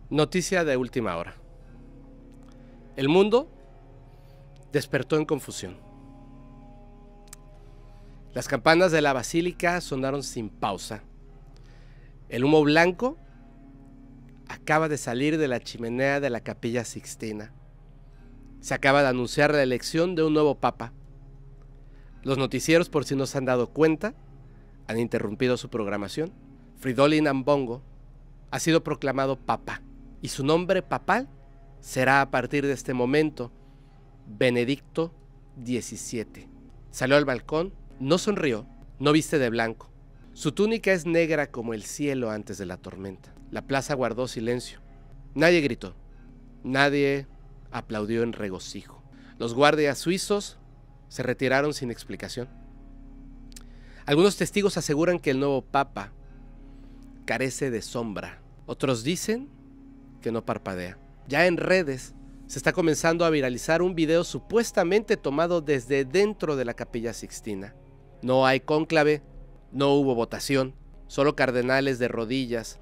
Noticia de última hora. El mundo despertó en confusión. Las campanas de la basílica sonaron sin pausa. El humo blanco acaba de salir de la chimenea de la Capilla Sixtina. Se acaba de anunciar la elección de un nuevo papa. Los noticieros, por si no se han dado cuenta, han interrumpido su programación. Fridolin Ambongo ha sido proclamado papa y su nombre papal será a partir de este momento Benedicto XVII. Salió al balcón, no sonrió, no viste de blanco. Su túnica es negra como el cielo antes de la tormenta. La plaza guardó silencio. Nadie gritó, nadie aplaudió en regocijo. Los guardias suizos se retiraron sin explicación. Algunos testigos aseguran que el nuevo papa carece de sombra. Otros dicen que no parpadea. Ya en redes se está comenzando a viralizar un video supuestamente tomado desde dentro de la Capilla Sixtina. No hay cónclave, no hubo votación, solo cardenales de rodillas,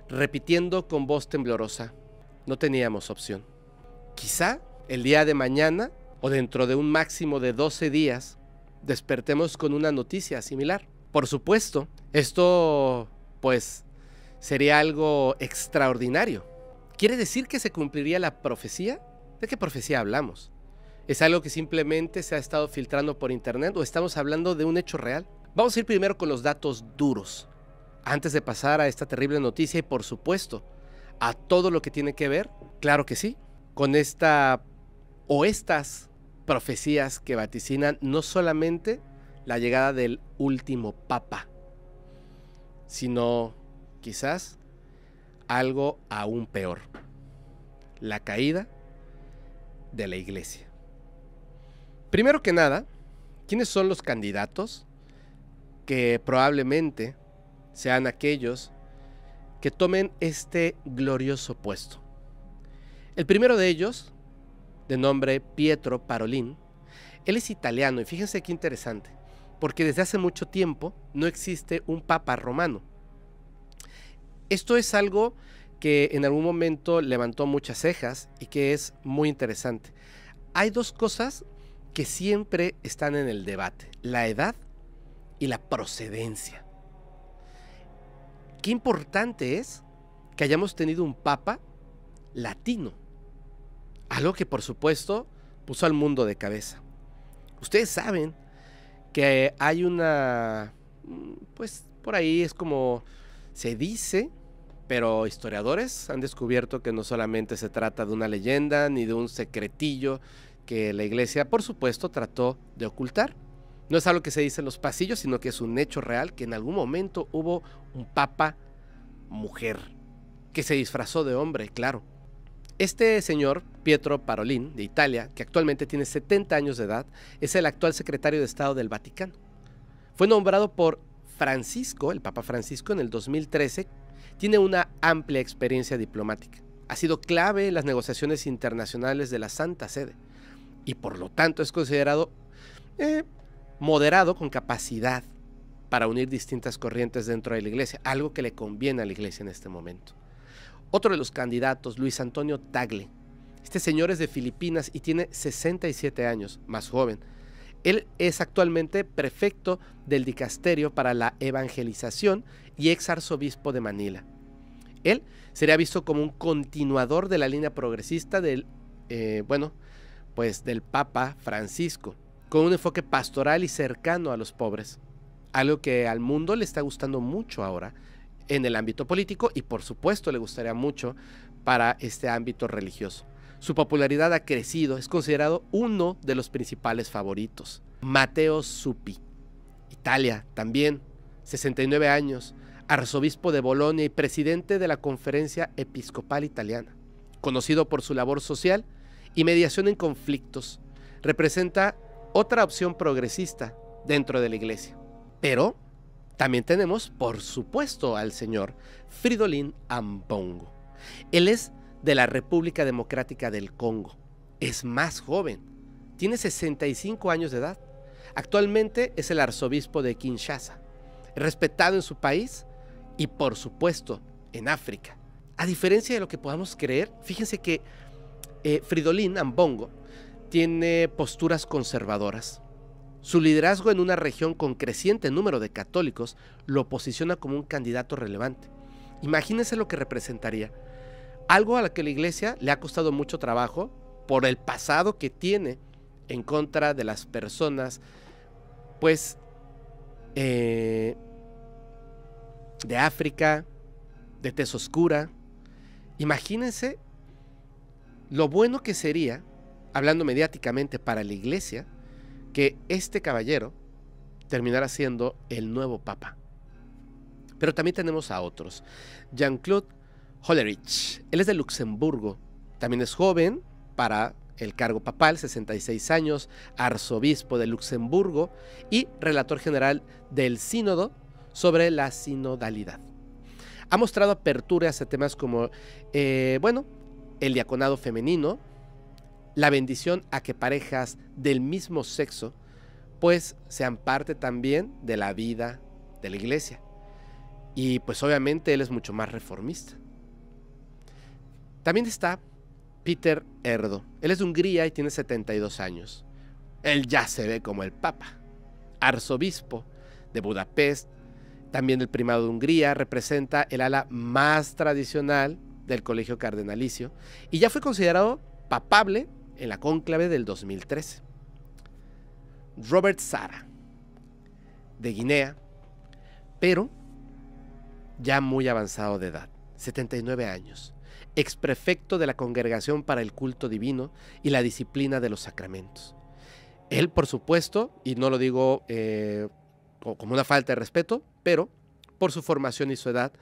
repitiendo con voz temblorosa: no teníamos opción. Quizá el día de mañana o dentro de un máximo de 12 días despertemos con una noticia similar. Por supuesto, esto pues sería algo extraordinario. ¿Quiere decir que se cumpliría la profecía? ¿De qué profecía hablamos? ¿Es algo que simplemente se ha estado filtrando por internet o estamos hablando de un hecho real? Vamos a ir primero con los datos duros, antes de pasar a esta terrible noticia y por supuesto a todo lo que tiene que ver, claro que sí, con esta o estas profecías que vaticinan no solamente la llegada del último papa, sino quizás algo aún peor: la caída de la iglesia. Primero que nada, ¿quiénes son los candidatos que probablemente sean aquellos que tomen este glorioso puesto? El primero de ellos, de nombre Pietro Parolin, él es italiano y fíjense qué interesante, porque desde hace mucho tiempo no existe un papa romano. Esto es algo que en algún momento levantó muchas cejas y que es muy interesante. Hay dos cosas que siempre están en el debate: la edad y la procedencia. Qué importante es que hayamos tenido un papa latino, algo que por supuesto puso al mundo de cabeza. Ustedes saben que hay una, pues por ahí es como se dice, pero historiadores han descubierto que no solamente se trata de una leyenda ni de un secretillo que la iglesia por supuesto trató de ocultar. No es algo que se dice en los pasillos, sino que es un hecho real, que en algún momento hubo un papa mujer que se disfrazó de hombre, claro. Este señor, Pietro Parolin, de Italia, que actualmente tiene 70 años de edad, es el actual secretario de Estado del Vaticano. Fue nombrado por Francisco, el Papa Francisco, en el 2013. Tiene una amplia experiencia diplomática. Ha sido clave en las negociaciones internacionales de la Santa Sede y por lo tanto es considerado moderado, con capacidad para unir distintas corrientes dentro de la iglesia, algo que le conviene a la iglesia en este momento. Otro de los candidatos, Luis Antonio Tagle. Este señor es de Filipinas y tiene 67 años, más joven. Él es actualmente prefecto del dicasterio para la evangelización y ex arzobispo de Manila. Él sería visto como un continuador de la línea progresista del Papa Francisco, con un enfoque pastoral y cercano a los pobres, algo que al mundo le está gustando mucho ahora en el ámbito político y por supuesto le gustaría mucho para este ámbito religioso. Su popularidad ha crecido, es considerado uno de los principales favoritos. Matteo Zuppi, Italia también, 69 años, arzobispo de Bolonia y presidente de la Conferencia Episcopal Italiana, conocido por su labor social y mediación en conflictos. Representa otra opción progresista dentro de la iglesia. Pero también tenemos, por supuesto, al señor Fridolin Ambongo. Él es de la República Democrática del Congo. Es más joven, tiene 65 años de edad. Actualmente es el arzobispo de Kinshasa, respetado en su país y por supuesto en África. A diferencia de lo que podamos creer, fíjense que Fridolin Ambongo tiene posturas conservadoras. Su liderazgo en una región con creciente número de católicos lo posiciona como un candidato relevante. Imagínense lo que representaría. Algo a lo que la iglesia le ha costado mucho trabajo por el pasado que tiene en contra de las personas, pues, de África, de tez oscura. Imagínense lo bueno que sería, hablando mediáticamente para la iglesia, que este caballero terminara siendo el nuevo papa. Pero también tenemos a otros. Jean-Claude Hollerich, él es de Luxemburgo, también es joven para el cargo papal, 66 años, arzobispo de Luxemburgo y relator general del sínodo sobre la sinodalidad. Ha mostrado apertura hacia temas como, el diaconado femenino, la bendición a que parejas del mismo sexo pues sean parte también de la vida de la iglesia. Y pues obviamente él es mucho más reformista. También está Peter Erdo. Él es de Hungría y tiene 72 años. Él ya se ve como el papa. Arzobispo de Budapest, también del primado de Hungría, representa el ala más tradicional del colegio cardenalicio y ya fue considerado papable en la cónclave del 2013. Robert Sara, de Guinea, pero ya muy avanzado de edad, 79 años, exprefecto de la Congregación para el Culto Divino y la Disciplina de los Sacramentos. Él, por supuesto, y no lo digo como una falta de respeto, pero por su formación y su edad,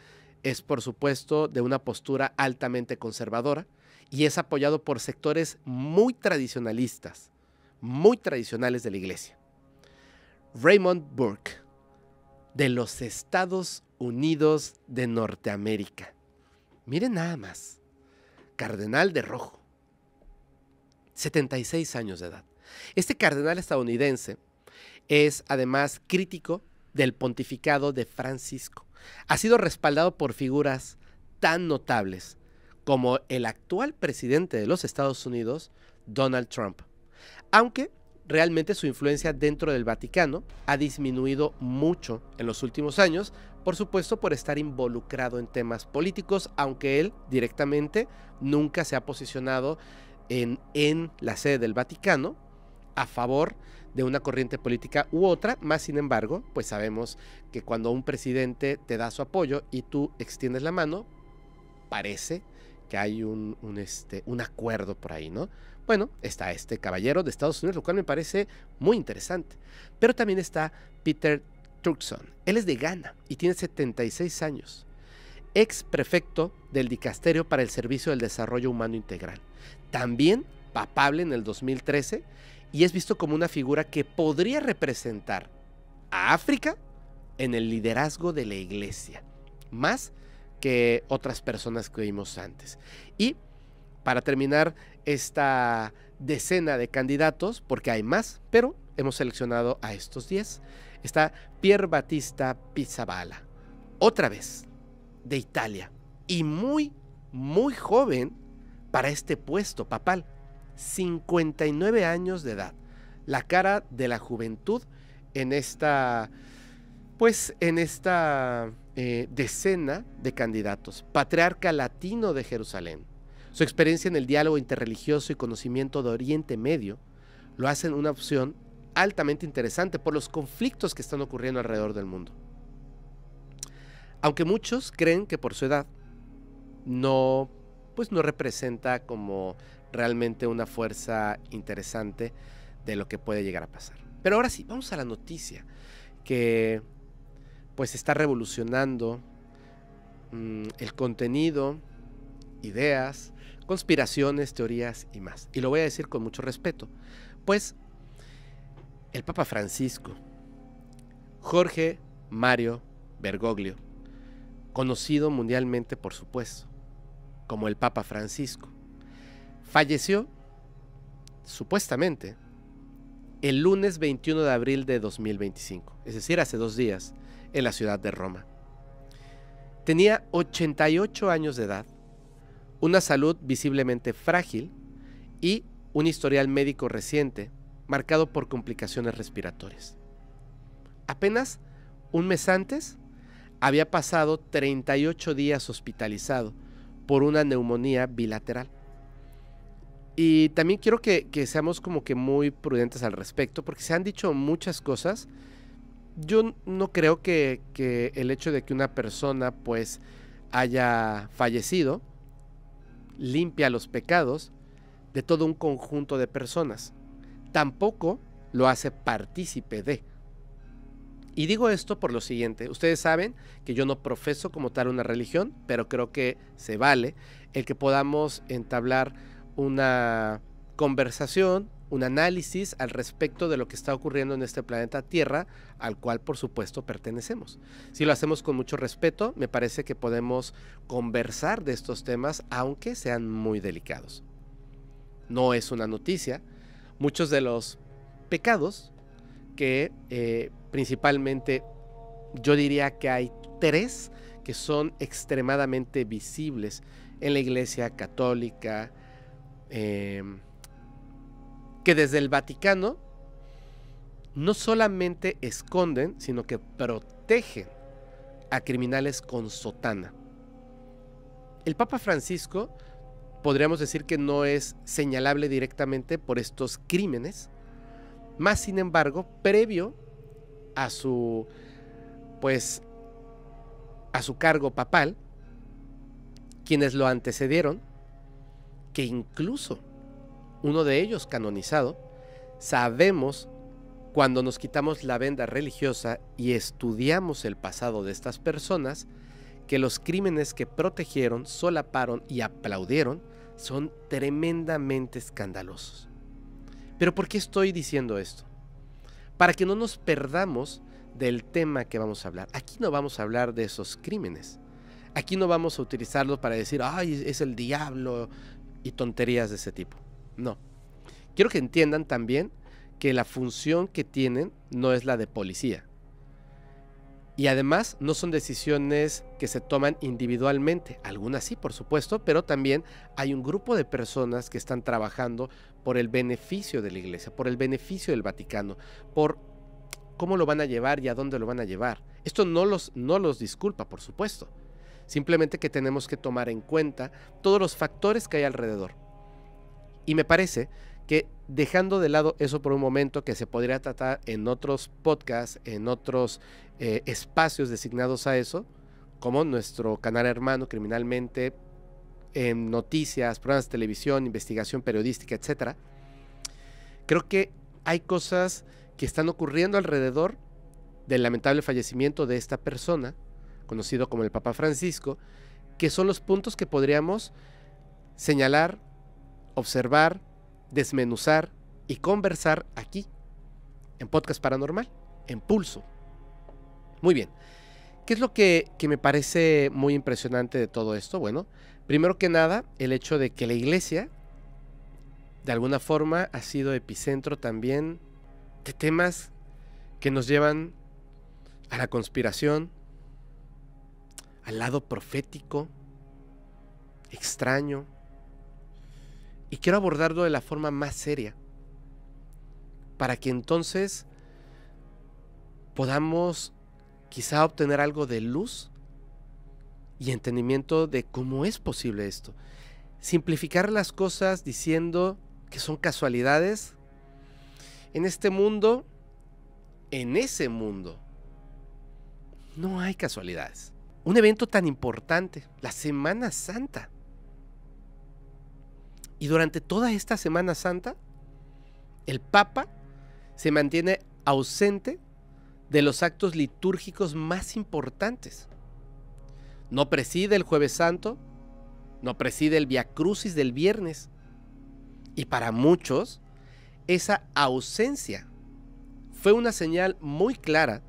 es por supuesto de una postura altamente conservadora y es apoyado por sectores muy tradicionalistas, muy tradicionales de la iglesia. Raymond Burke, de los Estados Unidos de Norteamérica. Miren nada más, cardenal de rojo, 76 años de edad. Este cardenal estadounidense es además crítico del pontificado de Francisco. Ha sido respaldado por figuras tan notables como el actual presidente de los Estados Unidos, Donald Trump, aunque realmente su influencia dentro del Vaticano ha disminuido mucho en los últimos años, por supuesto por estar involucrado en temas políticos, aunque él directamente nunca se ha posicionado en la sede del Vaticano a favor de una corriente política u otra, más sin embargo, pues sabemos que cuando un presidente te da su apoyo y tú extiendes la mano, parece que hay un acuerdo por ahí, ¿no? Bueno, está este caballero de Estados Unidos, lo cual me parece muy interesante. Pero también está Peter Turkson. Él es de Ghana y tiene 76 años. Ex prefecto del Dicasterio para el Servicio del Desarrollo Humano Integral. También papable en el 2013 y es visto como una figura que podría representar a África en el liderazgo de la iglesia, más que otras personas que vimos antes. Y para terminar esta decena de candidatos, porque hay más, pero hemos seleccionado a estos 10, está Pier Battista Pizzaballa, otra vez de Italia, y muy, muy joven para este puesto papal, 59 años de edad, la cara de la juventud en esta, decena de candidatos. Patriarca latino de Jerusalén. Su experiencia en el diálogo interreligioso y conocimiento de Oriente Medio lo hacen una opción altamente interesante por los conflictos que están ocurriendo alrededor del mundo. Aunque muchos creen que por su edad no representa como realmente una fuerza interesante de lo que puede llegar a pasar. Pero ahora sí, vamos a la noticia que pues está revolucionando el contenido, ideas, conspiraciones, teorías y más. Y lo voy a decir con mucho respeto, pues el Papa Francisco, Jorge Mario Bergoglio, conocido mundialmente por supuesto como el Papa Francisco, falleció supuestamente el lunes 21 de abril de 2025, es decir, hace 2 días, en la ciudad de Roma. Tenía 88 años de edad una salud visiblemente frágil y un historial médico reciente marcado por complicaciones respiratorias. Apenas un mes antes había pasado 38 días hospitalizado por una neumonía bilateral. Y también quiero que seamos como que muy prudentes al respecto, porque se han dicho muchas cosas. Yo no creo que el hecho de que una persona pues haya fallecido limpia los pecados de todo un conjunto de personas. Tampoco lo hace partícipe de. Y digo esto por lo siguiente: ustedes saben que yo no profeso como tal una religión, pero creo que se vale el que podamos entablar una conversación, un análisis al respecto de lo que está ocurriendo en este planeta Tierra, al cual por supuesto pertenecemos. Si lo hacemos con mucho respeto, me parece que podemos conversar de estos temas, aunque sean muy delicados. No es una noticia. Muchos de los pecados que principalmente yo diría que hay 3 que son extremadamente visibles en la Iglesia Católica, que desde el Vaticano no solamente esconden, sino que protegen a criminales con sotana. El Papa Francisco podríamos decir que no es señalable directamente por estos crímenes, más sin embargo, previo a su cargo papal, quienes lo antecedieron, que incluso uno de ellos canonizado, sabemos, cuando nos quitamos la venda religiosa y estudiamos el pasado de estas personas, que los crímenes que protegieron, solaparon y aplaudieron son tremendamente escandalosos. ¿Pero por qué estoy diciendo esto? Para que no nos perdamos del tema que vamos a hablar. Aquí no vamos a hablar de esos crímenes. Aquí no vamos a utilizarlos para decir, ay, es el diablo y tonterías de ese tipo. No. Quiero que entiendan también que la función que tienen no es la de policía. Y además no son decisiones que se toman individualmente. Algunas sí, por supuesto, pero también hay un grupo de personas que están trabajando por el beneficio de la Iglesia, por el beneficio del Vaticano, por cómo lo van a llevar y a dónde lo van a llevar. Esto no los disculpa, por supuesto. Simplemente que tenemos que tomar en cuenta todos los factores que hay alrededor. Y me parece que dejando de lado eso por un momento, que se podría tratar en otros podcasts, en otros espacios designados a eso, como nuestro canal hermano Criminalmente, en noticias, programas de televisión, investigación periodística, etc. Creo que hay cosas que están ocurriendo alrededor del lamentable fallecimiento de esta persona, conocido como el Papa Francisco, que son los puntos que podríamos señalar, observar, desmenuzar y conversar aquí, en Podcast Paranormal, en Pulso. Muy bien, ¿qué es lo que me parece muy impresionante de todo esto? Bueno, primero que nada, el hecho de que la Iglesia, de alguna forma, ha sido epicentro también de temas que nos llevan a la conspiración, al lado profético, extraño. Y quiero abordarlo de la forma más seria, para que entonces podamos quizá obtener algo de luz y entendimiento de cómo es posible esto. Simplificar las cosas diciendo que son casualidades. En este mundo, en ese mundo, no hay casualidades. Un evento tan importante, la Semana Santa. Y durante toda esta Semana Santa, el Papa se mantiene ausente de los actos litúrgicos más importantes. No preside el Jueves Santo, no preside el Vía Crucis del viernes. Y para muchos, esa ausencia fue una señal muy clara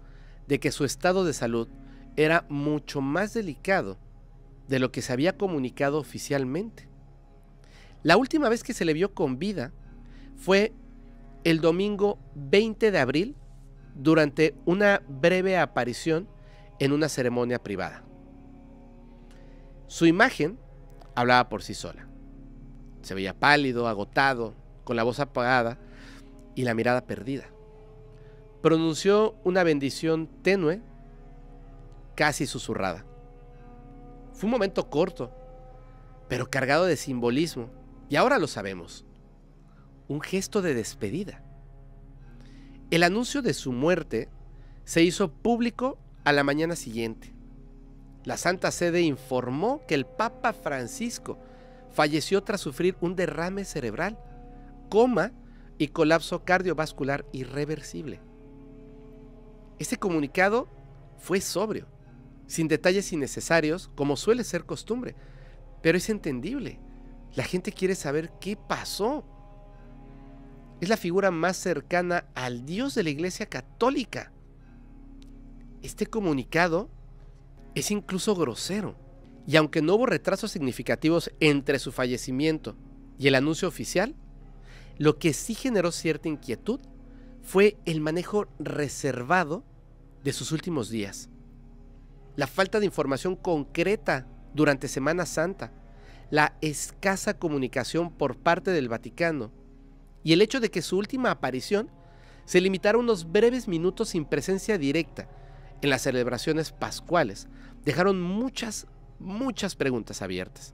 de que su estado de salud era mucho más delicado de lo que se había comunicado oficialmente. La última vez que se le vio con vida fue el domingo 20 de abril durante una breve aparición en una ceremonia privada. Su imagen hablaba por sí sola. Se veía pálido, agotado, con la voz apagada y la mirada perdida. Pronunció una bendición tenue, casi susurrada. Fue un momento corto, pero cargado de simbolismo, y ahora lo sabemos. Un gesto de despedida. El anuncio de su muerte se hizo público a la mañana siguiente. La Santa Sede informó que el Papa Francisco falleció tras sufrir un derrame cerebral, coma y colapso cardiovascular irreversible. Este comunicado fue sobrio, sin detalles innecesarios, como suele ser costumbre, pero es entendible. La gente quiere saber qué pasó. Es la figura más cercana al Dios de la Iglesia Católica. Este comunicado es incluso grosero, y aunque no hubo retrasos significativos entre su fallecimiento y el anuncio oficial, lo que sí generó cierta inquietud fue el manejo reservado de sus últimos días. La falta de información concreta durante Semana Santa, la escasa comunicación por parte del Vaticano y el hecho de que su última aparición se limitara a unos breves minutos sin presencia directa en las celebraciones pascuales dejaron muchas preguntas abiertas.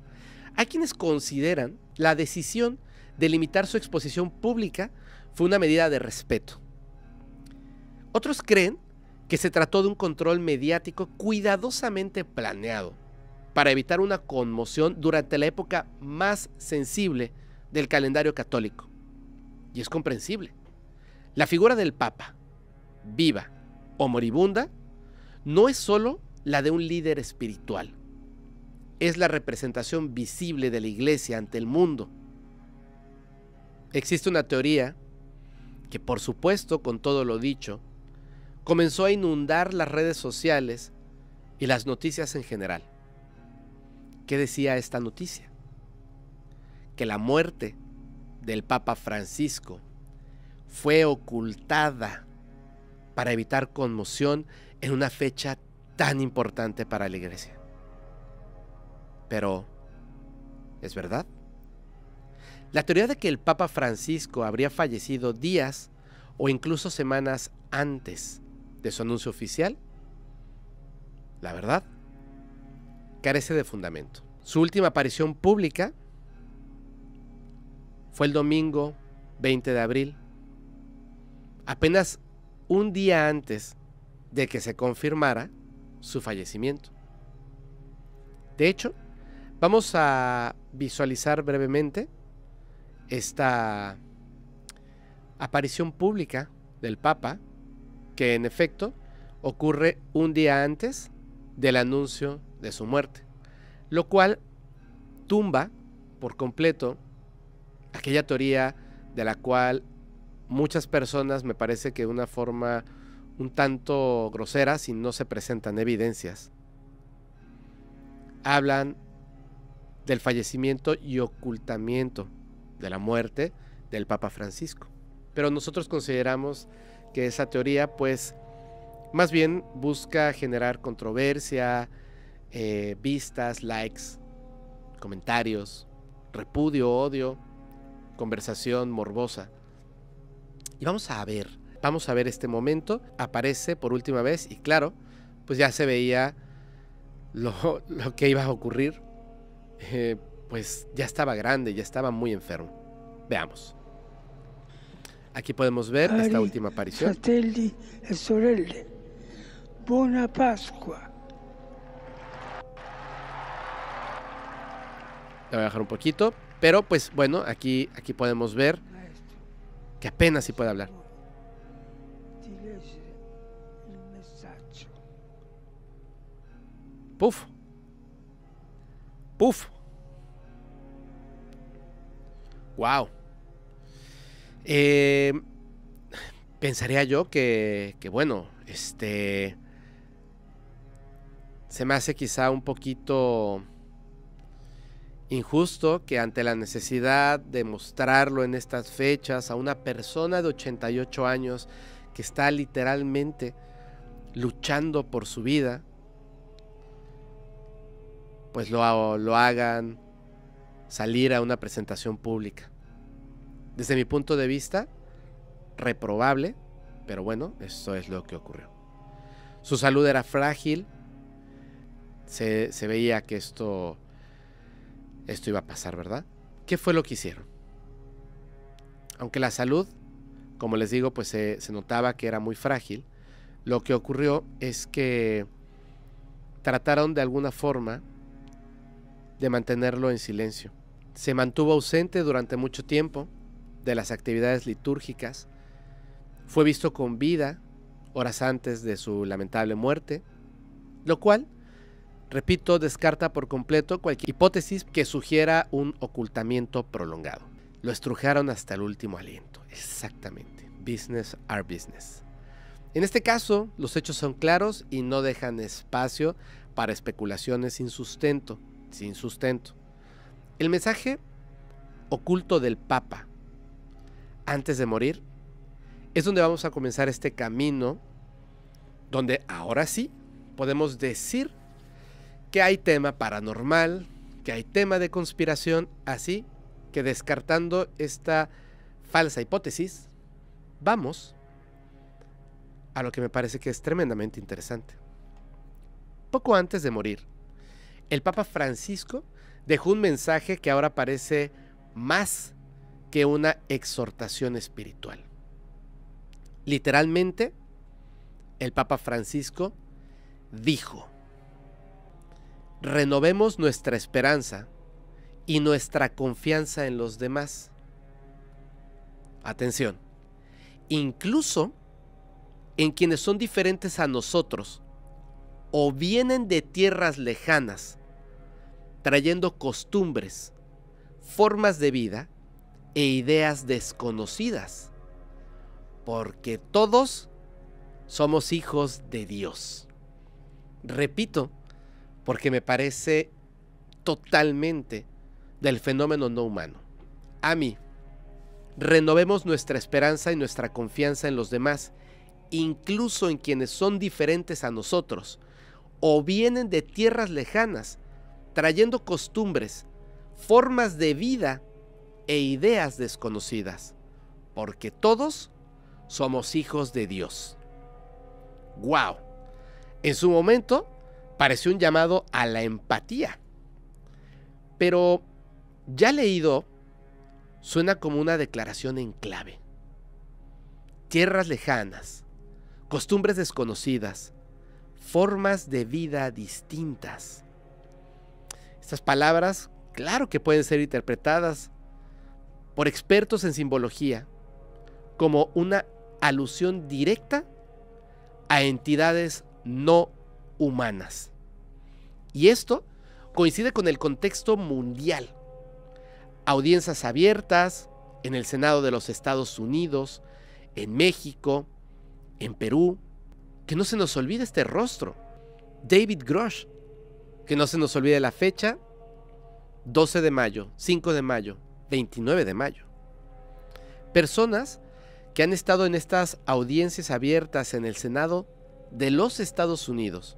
Hay quienes consideran la decisión de limitar su exposición pública fue una medida de respeto. Otros creen que se trató de un control mediático cuidadosamente planeado para evitar una conmoción durante la época más sensible del calendario católico. Y es comprensible. La figura del Papa, viva o moribunda, no es solo la de un líder espiritual. Es la representación visible de la Iglesia ante el mundo. Existe una teoría que, por supuesto, con todo lo dicho, comenzó a inundar las redes sociales y las noticias en general. ¿Qué decía esta noticia? Que la muerte del Papa Francisco fue ocultada para evitar conmoción en una fecha tan importante para la Iglesia. Pero, ¿es verdad? La teoría de que el Papa Francisco habría fallecido días o incluso semanas antes de su anuncio oficial, la verdad, carece de fundamento. Su última aparición pública fue el domingo 20 de abril, apenas un día antes de que se confirmara su fallecimiento. De hecho, vamos a visualizar brevemente esta aparición pública del Papa, que en efecto ocurre un día antes del anuncio de su muerte, lo cual tumba por completo aquella teoría de la cual muchas personas, me parece que de una forma un tanto grosera, si no se presentan evidencias, hablan del fallecimiento y ocultamiento de la muerte del Papa Francisco. Pero nosotros consideramos que esa teoría, pues, más bien busca generar controversia, vistas, likes, comentarios, repudio, odio, conversación morbosa. Y vamos a ver este momento. Aparece por última vez y claro, pues ya se veía lo que iba a ocurrir. Pues ya estaba grande, ya estaba muy enfermo. Veamos. Aquí podemos ver esta última aparición. Fratelli e sorelle, buona Pasqua. Le voy a bajar un poquito, pero pues bueno, aquí podemos ver que apenas sí puede hablar. Puf. Puf. Wow. Pensaría yo que bueno, se me hace quizá un poquito injusto que ante la necesidad de mostrarlo en estas fechas a una persona de 88 años que está literalmente luchando por su vida, pues lo hagan salir a una presentación pública. Desde mi punto de vista, reprobable, pero bueno, eso es lo que ocurrió. Su salud era frágil, se veía que esto iba a pasar, ¿verdad? ¿Qué fue lo que hicieron? Aunque la salud, como les digo, pues se notaba que era muy frágil, lo que ocurrió es que trataron de alguna forma de mantenerlo en silencio. Se mantuvo ausente durante mucho tiempo de las actividades litúrgicas. Fue visto con vida horas antes de su lamentable muerte, lo cual, repito, descarta por completo cualquier hipótesis que sugiera un ocultamiento prolongado. Lo estrujaron hasta el último aliento. Exactamente. Business are business. En este caso, los hechos son claros y no dejan espacio para especulaciones sin sustento. El mensaje oculto del Papa antes de morir es donde vamos a comenzar este camino, donde ahora sí podemos decir que hay tema paranormal, que hay tema de conspiración, así que descartando esta falsa hipótesis, vamos a lo que me parece que es tremendamente interesante. Poco antes de morir, el Papa Francisco dejó un mensaje que ahora parece más que una exhortación espiritual. Literalmente, el Papa Francisco dijo: renovemos nuestra esperanza y nuestra confianza en los demás. Atención, incluso en quienes son diferentes a nosotros o vienen de tierras lejanas, trayendo costumbres, formas de vida e ideas desconocidas, porque todos somos hijos de Dios. Repito, porque me parece totalmente del fenómeno no humano. A mí, renovemos nuestra esperanza y nuestra confianza en los demás, incluso en quienes son diferentes a nosotros o vienen de tierras lejanas, trayendo costumbres, formas de vida e ideas desconocidas, porque todos somos hijos de Dios. ¡Wow! En su momento pareció un llamado a la empatía, pero ya leído suena como una declaración en clave. Tierras lejanas, costumbres desconocidas, formas de vida distintas. Estas palabras, claro que pueden ser interpretadas por expertos en simbología como una alusión directa a entidades no humanas. Y esto coincide con el contexto mundial. Audiencias abiertas en el Senado de los Estados Unidos, en México, en Perú. Que no se nos olvide este rostro, David Grush. Que no se nos olvide la fecha, 12 de mayo, 5 de mayo, 29 de mayo. Personas que han estado en estas audiencias abiertas en el Senado de los Estados Unidos,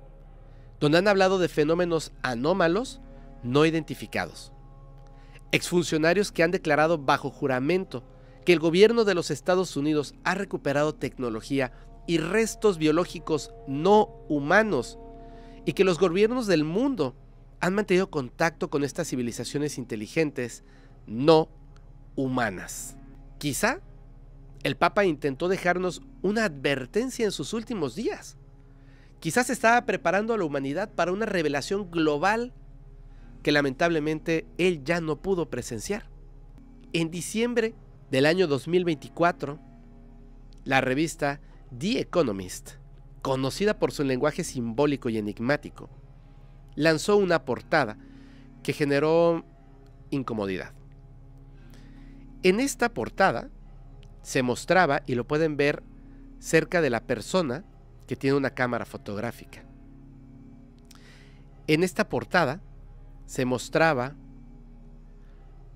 donde han hablado de fenómenos anómalos no identificados. Exfuncionarios que han declarado bajo juramento que el gobierno de los Estados Unidos ha recuperado tecnología y restos biológicos no humanos, y que los gobiernos del mundo han mantenido contacto con estas civilizaciones inteligentes no humanas. Quizá el Papa intentó dejarnos una advertencia en sus últimos días. Quizás estaba preparando a la humanidad para una revelación global que lamentablemente él ya no pudo presenciar. En diciembre del año 2024, la revista The Economist, conocida por su lenguaje simbólico y enigmático, lanzó una portada que generó incomodidad. En esta portada se mostraba, y lo pueden ver cerca de la persona que tiene una cámara fotográfica. En esta portada se mostraba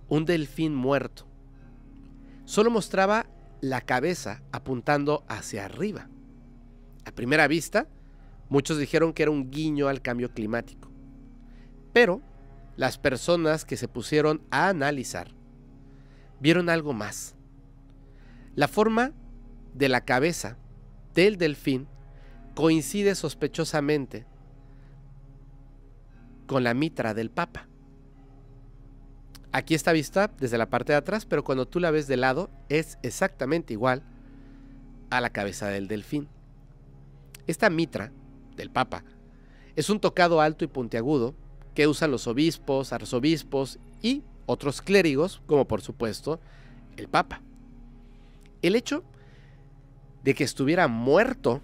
un delfín muerto. Solo mostraba la cabeza apuntando hacia arriba. A primera vista, muchos dijeron que era un guiño al cambio climático. Pero las personas que se pusieron a analizar vieron algo más. La forma de la cabeza del delfín coincide sospechosamente con la mitra del Papa. Aquí está vista desde la parte de atrás, pero cuando tú la ves de lado es exactamente igual a la cabeza del delfín. Esta mitra del Papa es un tocado alto y puntiagudo que usan los obispos, arzobispos y otros clérigos, como por supuesto el Papa. El hecho de que estuviera muerto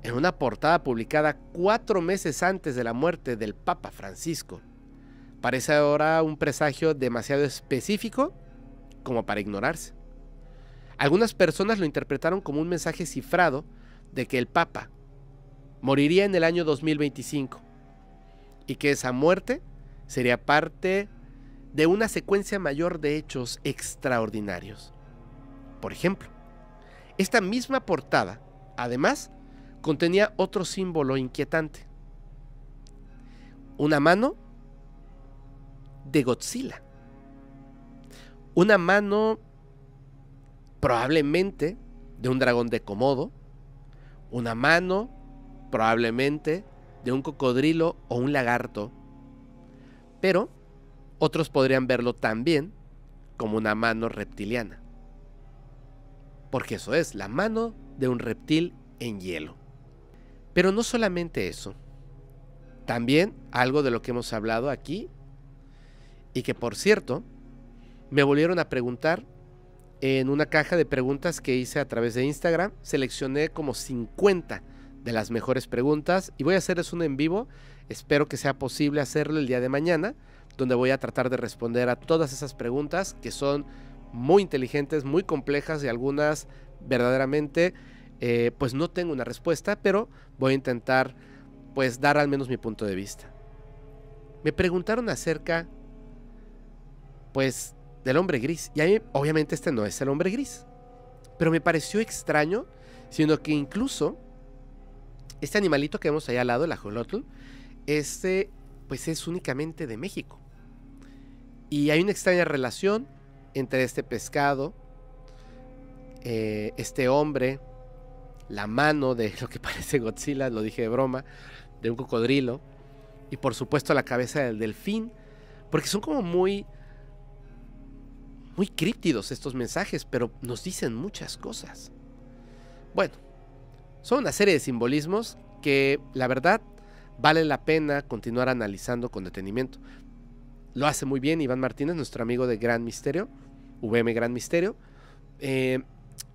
en una portada publicada 4 meses antes de la muerte del Papa Francisco parece ahora un presagio demasiado específico como para ignorarse. Algunas personas lo interpretaron como un mensaje cifrado de que el Papa moriría en el año 2025 y que esa muerte sería parte de una secuencia mayor de hechos extraordinarios. Por ejemplo, esta misma portada, además, contenía otro símbolo inquietante: una mano de Godzilla. Una mano probablemente de un dragón de Komodo, una mano probablemente de un cocodrilo o un lagarto, pero otros podrían verlo también como una mano reptiliana, porque eso es, la mano de un reptil en hielo. Pero no solamente eso, también algo de lo que hemos hablado aquí, y que por cierto, me volvieron a preguntar en una caja de preguntas que hice a través de Instagram. Seleccioné como 50 de las mejores preguntas y voy a hacerles un en vivo. Espero que sea posible hacerlo el día de mañana, donde voy a tratar de responder a todas esas preguntas que son muy inteligentes, muy complejas y algunas verdaderamente pues no tengo una respuesta, pero voy a intentar pues dar al menos mi punto de vista. Me preguntaron acerca pues del hombre gris, y a mí obviamente este no es el hombre gris, pero me pareció extraño, sino que incluso este animalito que vemos allá al lado, el ajolotl, pues es únicamente de México, y hay una extraña relación entre este pescado, este hombre, la mano de lo que parece Godzilla, lo dije de broma, de un cocodrilo, y por supuesto la cabeza del delfín, porque son como muy críptidos estos mensajes, pero nos dicen muchas cosas. Bueno, son una serie de simbolismos que la verdad vale la pena continuar analizando con detenimiento. Lo hace muy bien Iván Martínez, nuestro amigo de Gran Misterio, VM Gran Misterio,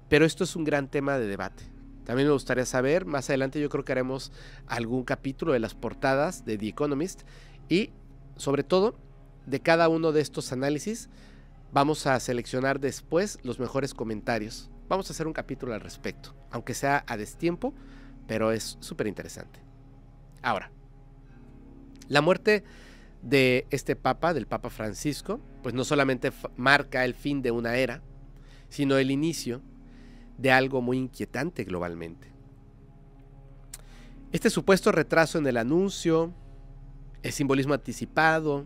pero esto es un gran tema de debate. También me gustaría saber, más adelante yo creo que haremos algún capítulo de las portadas de The Economist, y sobre todo de cada uno de estos análisis vamos a seleccionar después los mejores comentarios. Vamos a hacer un capítulo al respecto, aunque sea a destiempo, pero es súper interesante. Ahora, la muerte de este Papa, del Papa Francisco, pues no solamente marca el fin de una era, sino el inicio de algo muy inquietante globalmente. Este supuesto retraso en el anuncio, el simbolismo anticipado,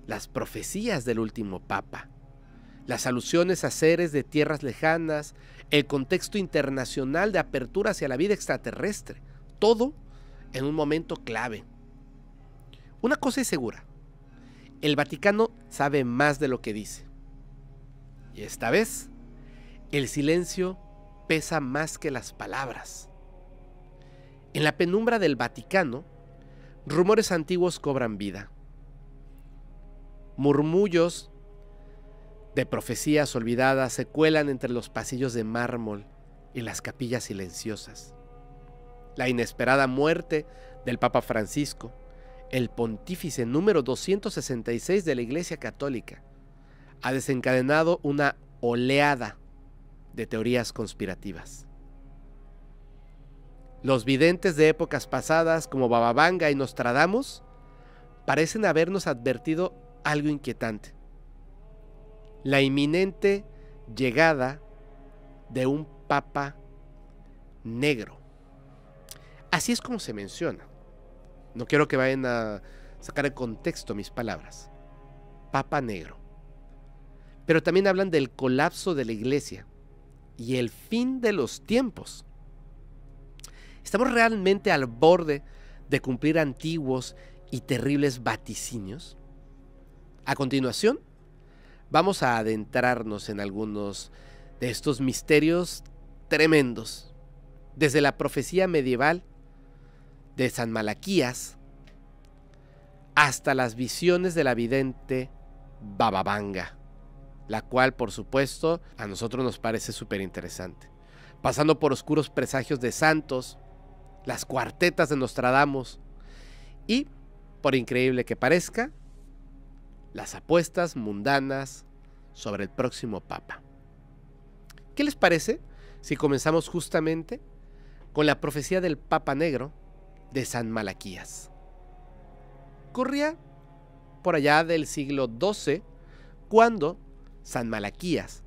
las profecías del último Papa, las alusiones a seres de tierras lejanas, el contexto internacional de apertura hacia la vida extraterrestre, todo en un momento clave. Una cosa es segura: el Vaticano sabe más de lo que dice. Y esta vez, el silencio pesa más que las palabras. En la penumbra del Vaticano, rumores antiguos cobran vida. Murmullos de profecías olvidadas se cuelan entre los pasillos de mármol y las capillas silenciosas. La inesperada muerte del Papa Francisco, el pontífice número 266 de la Iglesia Católica, ha desencadenado una oleada de teorías conspirativas. Los videntes de épocas pasadas, como Baba Vanga y Nostradamus, parecen habernos advertido algo inquietante: la inminente llegada de un Papa negro. Así es como se menciona. No quiero que vayan a sacar de contexto mis palabras. Papa Negro. Pero también hablan del colapso de la iglesia y el fin de los tiempos. ¿Estamos realmente al borde de cumplir antiguos y terribles vaticinios? A continuación, vamos a adentrarnos en algunos de estos misterios tremendos, desde la profecía medieval de San Malaquías hasta las visiones de la vidente Baba Vanga, la cual, por supuesto, a nosotros nos parece súper interesante, pasando por oscuros presagios de santos, las cuartetas de Nostradamus y, por increíble que parezca, las apuestas mundanas sobre el próximo papa. ¿Qué les parece si comenzamos justamente con la profecía del Papa Negro de San Malaquías? Corría por allá del siglo XII cuando San Malaquías,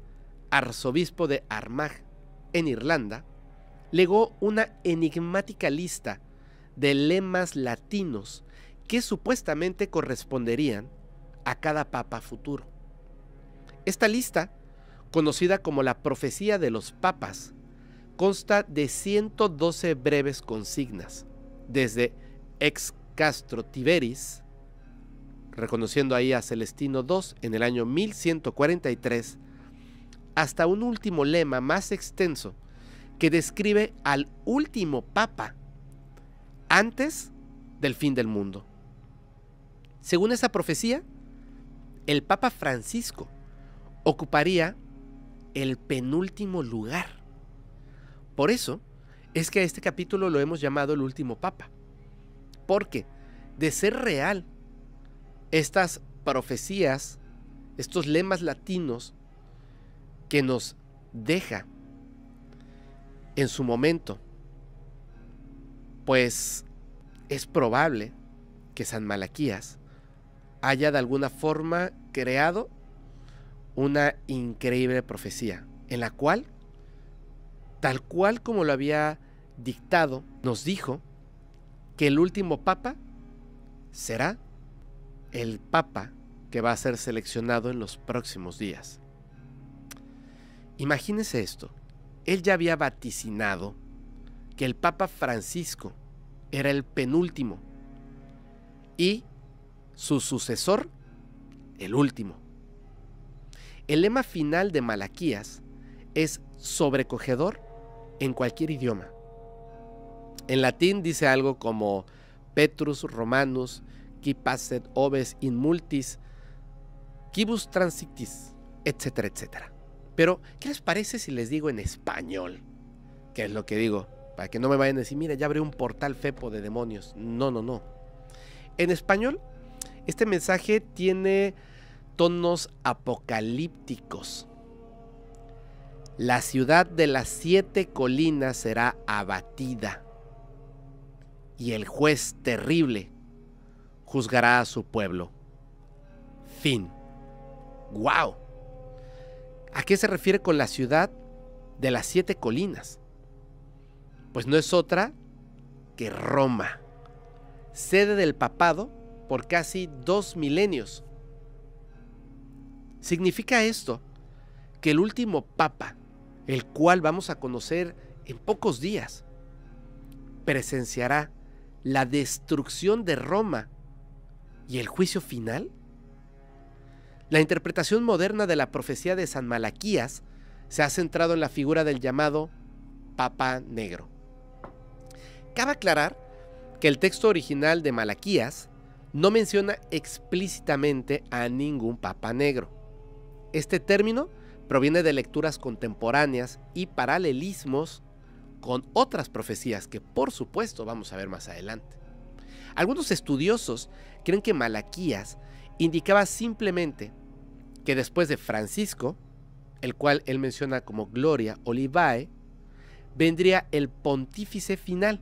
arzobispo de Armagh en Irlanda, legó una enigmática lista de lemas latinos que supuestamente corresponderían a cada papa futuro. Esta lista, conocida como la profecía de los papas, consta de 112 breves consignas, desde ex Castro Tiberis, reconociendo ahí a Celestino II en el año 1143, hasta un último lema más extenso que describe al último papa antes del fin del mundo. Según esa profecía, el Papa Francisco ocuparía el penúltimo lugar. Por eso es que a este capítulo lo hemos llamado el último papa, porque de ser real estas profecías, estos lemas latinos que nos deja en su momento, pues es probable que San Malaquías haya de alguna forma creado una increíble profecía, en la cual, tal cual como lo había dictado, nos dijo que el último papa será el papa que va a ser seleccionado en los próximos días. Imagínense esto, él ya había vaticinado que el Papa Francisco era el penúltimo y su sucesor el último. El lema final de Malaquías es sobrecogedor en cualquier idioma. En latín dice algo como Petrus Romanus, qui passet oves in multis, quibus transitis, etcétera, etcétera. Pero, ¿qué les parece si les digo en español? ¿Qué es lo que digo? Para que no me vayan a decir, mira, ya abrió un portal fepo de demonios. No, no, no. En español, este mensaje tiene tonos apocalípticos. La ciudad de las 7 colinas será abatida y el juez terrible juzgará a su pueblo. Fin. ¡Wow! ¿A qué se refiere con la ciudad de las 7 colinas? Pues no es otra que Roma, sede del papado por casi 2 milenios. ¿Significa esto que el último papa, el cual vamos a conocer en pocos días, presenciará la destrucción de Roma y el juicio final? La interpretación moderna de la profecía de San Malaquías se ha centrado en la figura del llamado Papa Negro. Cabe aclarar que el texto original de Malaquías no menciona explícitamente a ningún Papa Negro. Este término proviene de lecturas contemporáneas y paralelismos con otras profecías que, por supuesto, vamos a ver más adelante. Algunos estudiosos creen que Malaquías indicaba simplemente que después de Francisco, el cual él menciona como Gloria Olivae, vendría el pontífice final,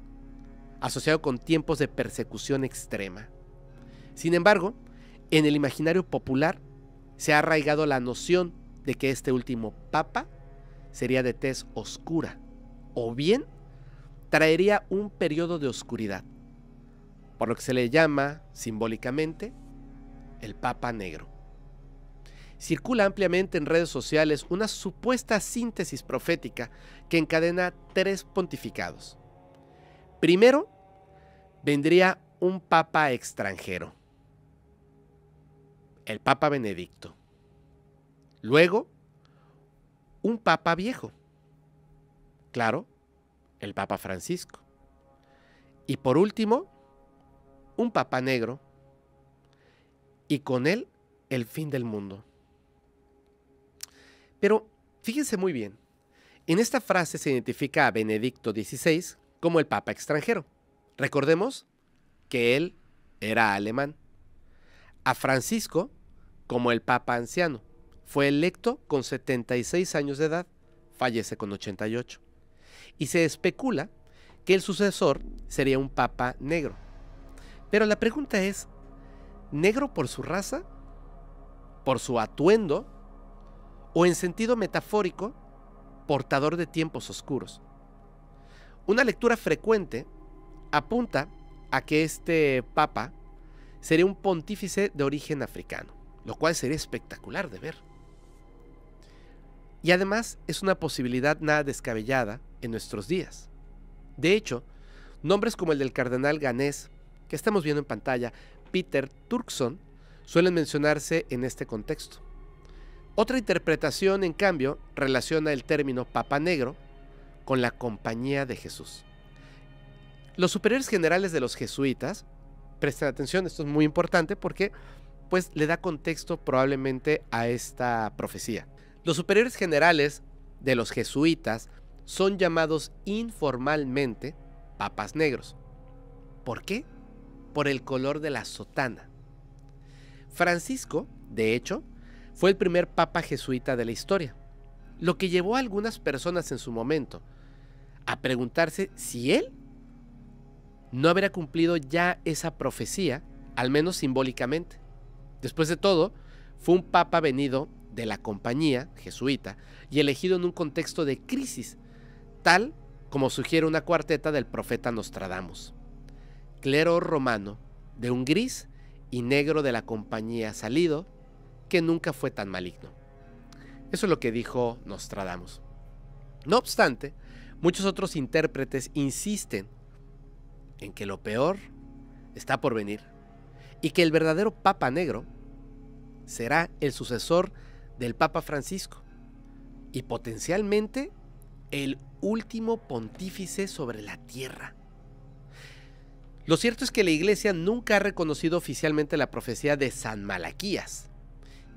asociado con tiempos de persecución extrema. Sin embargo, en el imaginario popular se ha arraigado la noción de que este último papa sería de tez oscura, o bien traería un periodo de oscuridad, por lo que se le llama simbólicamente el Papa Negro. Circula ampliamente en redes sociales una supuesta síntesis profética que encadena 3 pontificados. Primero, vendría un papa extranjero, el Papa Benedicto. Luego, un papa viejo, claro, el Papa Francisco. Y por último, un papa negro, y con él el fin del mundo. Pero fíjense muy bien, en esta frase se identifica a Benedicto XVI como el papa extranjero. Recordemos que él era alemán. A Francisco como el papa anciano. Fue electo con 76 años de edad, fallece con 88. Y se especula que el sucesor sería un papa negro. Pero la pregunta es, ¿negro por su raza? ¿Por su atuendo? ¿O en sentido metafórico, portador de tiempos oscuros? Una lectura frecuente apunta a que este papa sería un pontífice de origen africano, lo cual sería espectacular de ver. Y además es una posibilidad nada descabellada en nuestros días. De hecho, nombres como el del cardenal ganés, que estamos viendo en pantalla, Peter Turkson, suelen mencionarse en este contexto. Otra interpretación, en cambio, relaciona el término Papa Negro con la Compañía de Jesús. Los superiores generales de los jesuitas, presten atención, esto es muy importante porque pues le da contexto probablemente a esta profecía. Los superiores generales de los jesuitas son llamados informalmente papas negros. ¿Por qué? Por el color de la sotana. Francisco, de hecho, fue el primer papa jesuita de la historia, lo que llevó a algunas personas en su momento a preguntarse si él no habría cumplido ya esa profecía, al menos simbólicamente. Después de todo, fue un papa venido de la compañía jesuita y elegido en un contexto de crisis, tal como sugiere una cuarteta del profeta Nostradamus. Clero romano, de un gris y negro de la compañía salido, que nunca fue tan maligno. Eso es lo que dijo Nostradamus. No obstante, muchos otros intérpretes insisten en que lo peor está por venir y que el verdadero Papa Negro será el sucesor del Papa Francisco y potencialmente el último pontífice sobre la tierra. Lo cierto es que la Iglesia nunca ha reconocido oficialmente la profecía de San Malaquías,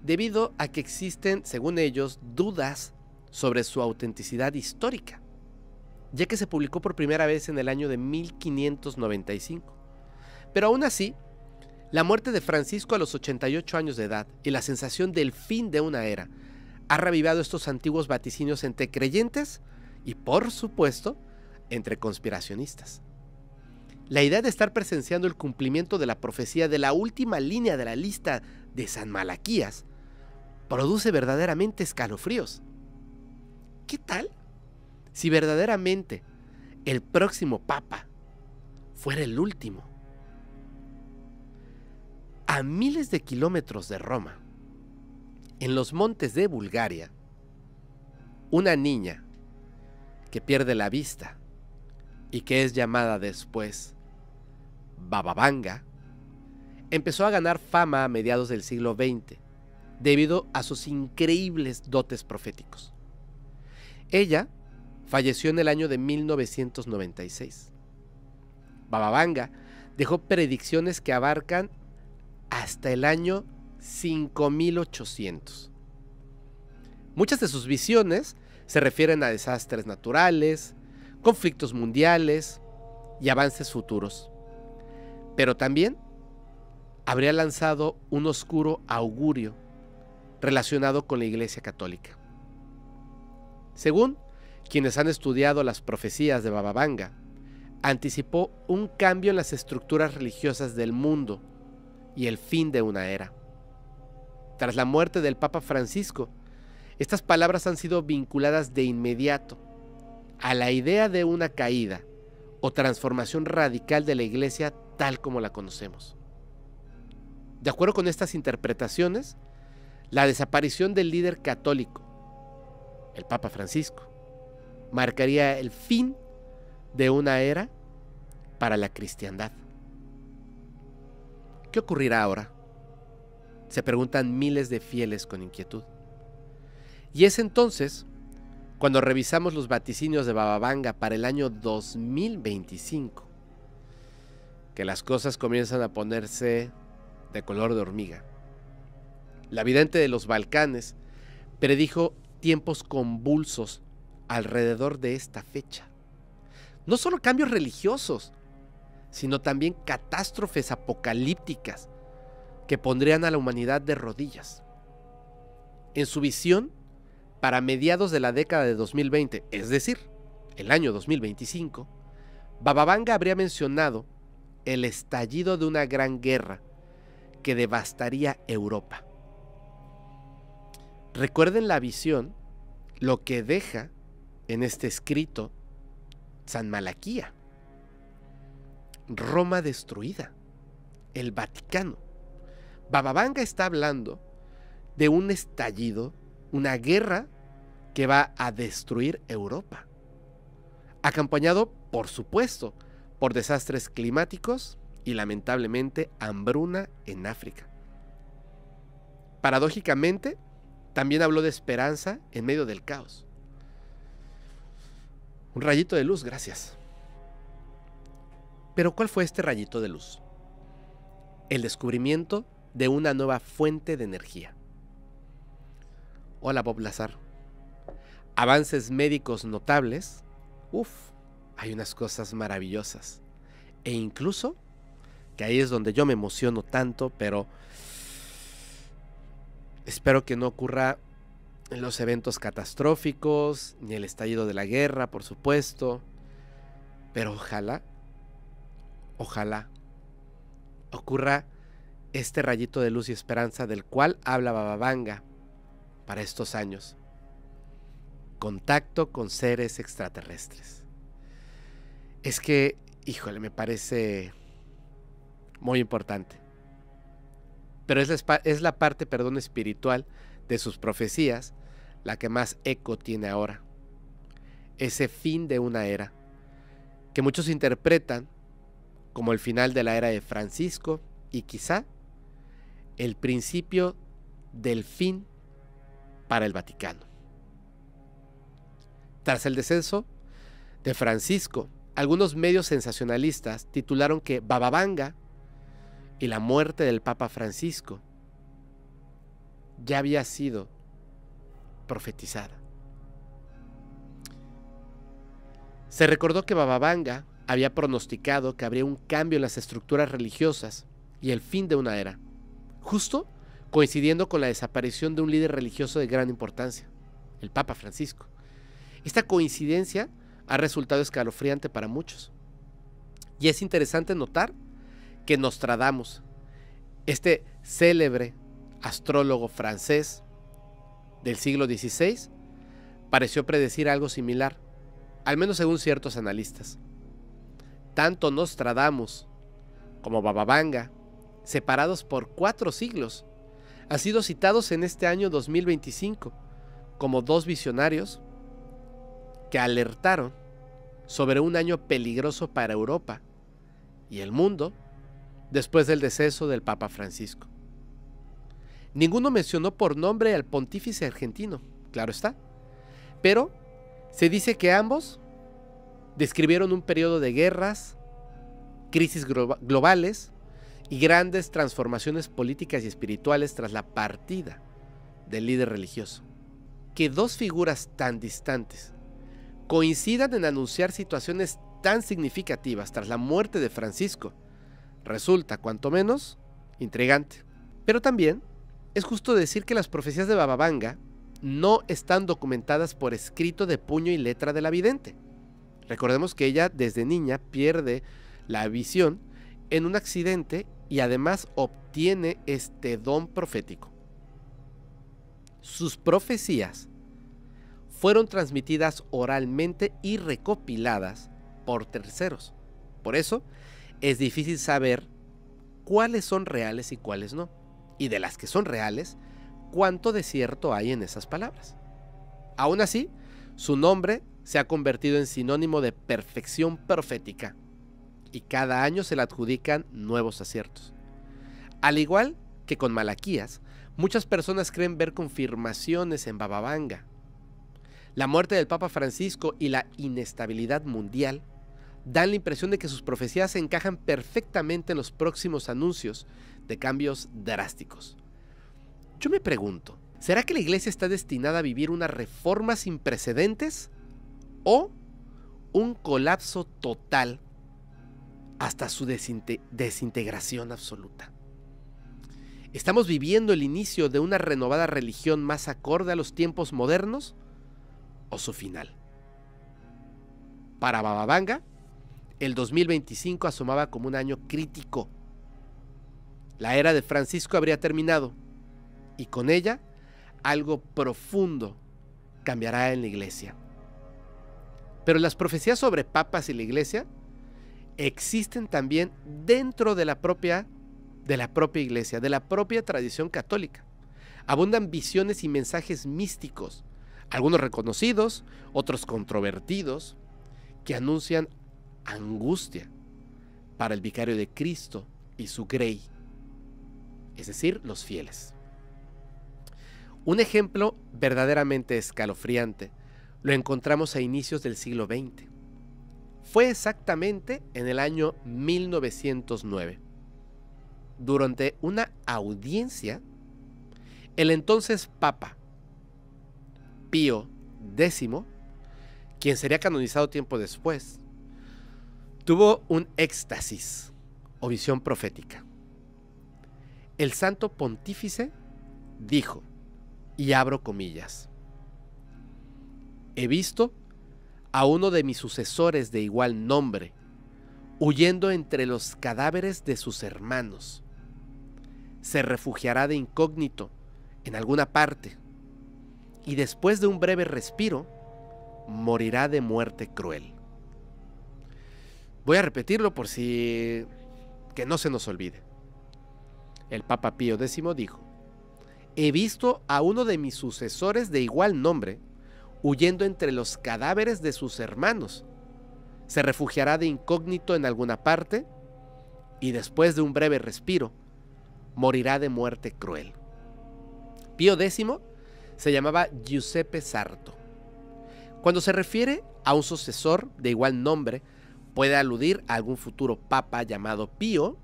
debido a que existen, según ellos, dudas sobre su autenticidad histórica, ya que se publicó por primera vez en el año de 1595. Pero aún así, la muerte de Francisco a los 88 años de edad y la sensación del fin de una era ha revivado estos antiguos vaticinios entre creyentes y, por supuesto, entre conspiracionistas. La idea de estar presenciando el cumplimiento de la profecía de la última línea de la lista de San Malaquías produce verdaderamente escalofríos. ¿Qué tal si verdaderamente el próximo papa fuera el último? A miles de kilómetros de Roma, en los montes de Bulgaria, una niña que pierde la vista y que es llamada después Baba Vanga, empezó a ganar fama a mediados del siglo XX debido a sus increíbles dotes proféticos. Ella falleció en el año de 1996. Baba Vanga dejó predicciones que abarcan hasta el año 5800. Muchas de sus visiones se refieren a desastres naturales, conflictos mundiales y avances futuros. Pero también habría lanzado un oscuro augurio relacionado con la Iglesia Católica. Según quienes han estudiado las profecías de Baba Vanga, anticipó un cambio en las estructuras religiosas del mundo y el fin de una era. Tras la muerte del Papa Francisco, estas palabras han sido vinculadas de inmediato a la idea de una caída o transformación radical de la Iglesia tal como la conocemos. De acuerdo con estas interpretaciones, la desaparición del líder católico, el Papa Francisco, marcaría el fin de una era para la cristiandad. ¿Qué ocurrirá ahora?, se preguntan miles de fieles con inquietud. Y es entonces cuando revisamos los vaticinios de Baba Vanga para el año 2025 que las cosas comienzan a ponerse de color de hormiga. La vidente de los Balcanes predijo tiempos convulsos alrededor de esta fecha. No solo cambios religiosos, sino también catástrofes apocalípticas que pondrían a la humanidad de rodillas. En su visión, para mediados de la década de 2020, es decir, el año 2025, Baba Vanga habría mencionado el estallido de una gran guerra que devastaría Europa. Recuerden la visión, lo que deja en este escrito San Malaquía. Roma destruida, el Vaticano. Baba Vanga está hablando de un estallido, una guerra que va a destruir Europa, acompañado, por supuesto, por desastres climáticos y lamentablemente hambruna en África. Paradójicamente, también habló de esperanza en medio del caos. Un rayito de luz, gracias. Pero ¿cuál fue este rayito de luz? El descubrimiento de una nueva fuente de energía. Hola, Bob Lazar. Avances médicos notables. Hay unas cosas maravillosas. E incluso, que ahí es donde yo me emociono tanto, pero espero que no ocurra en los eventos catastróficos, ni el estallido de la guerra, por supuesto. Pero ojalá ocurra este rayito de luz y esperanza del cual habla Baba Vanga para estos años. Contacto con seres extraterrestres. Es que, híjole, me parece muy importante. Pero es la parte, espiritual de sus profecías la que más eco tiene ahora. Ese fin de una era, que muchos interpretan como el final de la era de Francisco y quizá el principio del fin para el Vaticano. Tras el deceso de Francisco, algunos medios sensacionalistas titularon que Baba Vanga y la muerte del Papa Francisco ya había sido profetizada. Se recordó que Baba Vanga había pronosticado que habría un cambio en las estructuras religiosas y el fin de una era, justo coincidiendo con la desaparición de un líder religioso de gran importancia, el Papa Francisco. Esta coincidencia ha resultado escalofriante para muchos. Y es interesante notar que Nostradamus, este célebre astrólogo francés del siglo XVI, pareció predecir algo similar, al menos según ciertos analistas. Tanto Nostradamus como Baba Vanga, separados por 4 siglos, han sido citados en este año 2025 como 2 visionarios que alertaron sobre un año peligroso para Europa y el mundo después del deceso del Papa Francisco. Ninguno mencionó por nombre al pontífice argentino, claro está, pero se dice que ambos describieron un periodo de guerras, crisis globales y grandes transformaciones políticas y espirituales tras la partida del líder religioso. Que 2 figuras tan distantes coincidan en anunciar situaciones tan significativas tras la muerte de Francisco resulta, cuanto menos, intrigante. Pero también es justo decir que las profecías de Baba Vanga no están documentadas por escrito de puño y letra de la vidente. Recordemos que ella desde niña pierde la visión en un accidente y además obtiene este don profético. Sus profecías fueron transmitidas oralmente y recopiladas por terceros. Por eso, es difícil saber cuáles son reales y cuáles no. Y de las que son reales, cuánto de cierto hay en esas palabras. Aún así, su nombre se ha convertido en sinónimo de perfección profética y cada año se le adjudican nuevos aciertos. Al igual que con Malaquías, muchas personas creen ver confirmaciones en Baba Vanga. La muerte del Papa Francisco y la inestabilidad mundial dan la impresión de que sus profecías se encajan perfectamente en los próximos anuncios de cambios drásticos. Yo me pregunto, ¿será que la Iglesia está destinada a vivir una reforma sin precedentes o un colapso total hasta su desintegración absoluta? ¿Estamos viviendo el inicio de una renovada religión más acorde a los tiempos modernos o su final? Para Baba Vanga, el 2025 asomaba como un año crítico. La era de Francisco habría terminado y con ella algo profundo cambiará en la Iglesia. Pero las profecías sobre papas y la Iglesia existen también dentro de la propia Iglesia, de la propia tradición católica. Abundan visiones y mensajes místicos, algunos reconocidos, otros controvertidos, que anuncian angustia para el vicario de Cristo y su grey, es decir, los fieles. Un ejemplo verdaderamente escalofriante lo encontramos a inicios del siglo XX. Fue exactamente en el año 1909. Durante una audiencia, el entonces Papa Pío X, quien sería canonizado tiempo después, tuvo un éxtasis o visión profética. El santo pontífice dijo, y abro comillas, he visto a uno de mis sucesores de igual nombre huyendo entre los cadáveres de sus hermanos. Se refugiará de incógnito en alguna parte y después de un breve respiro morirá de muerte cruel. Voy a repetirlo por si que no se nos olvide. El Papa Pío X dijo, he visto a uno de mis sucesores de igual nombre huyendo entre los cadáveres de sus hermanos. Se refugiará de incógnito en alguna parte y después de un breve respiro morirá de muerte cruel. Pío X se llamaba Giuseppe Sarto. Cuando se refiere a un sucesor de igual nombre, puede aludir a algún futuro papa llamado Pío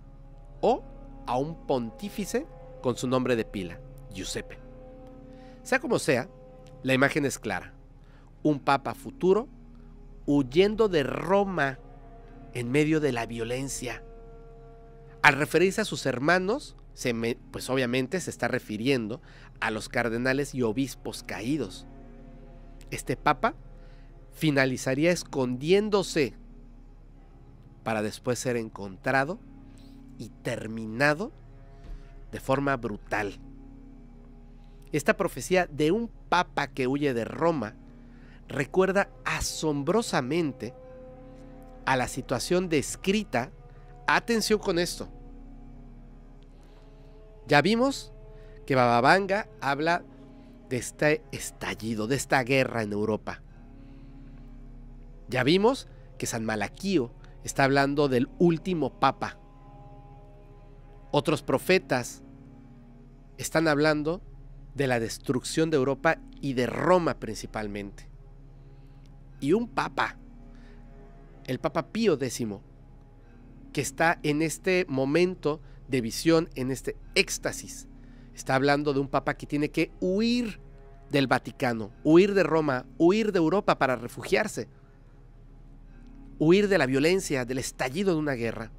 o a un pontífice con su nombre de pila, Giuseppe. Sea como sea, la imagen es clara. Un papa futuro huyendo de Roma en medio de la violencia. Al referirse a sus hermanos, pues obviamente se está refiriendo a los cardenales y obispos caídos. Este papa finalizaría escondiéndose para después ser encontrado y terminado de forma brutal. Esta profecía de un papa que huye de Roma recuerda asombrosamente a la situación descrita. Atención con esto. Ya vimos que Baba Vanga habla de este estallido, de esta guerra en Europa. Ya vimos que San Malaquío está hablando del último papa. Otros profetas están hablando de la destrucción de Europa y de Roma principalmente. Y un papa, el Papa Pío X, que está en este momento de visión, en este éxtasis, está hablando de un papa que tiene que huir del Vaticano, huir de Roma, huir de Europa para refugiarse, huir de la violencia, del estallido de una guerra,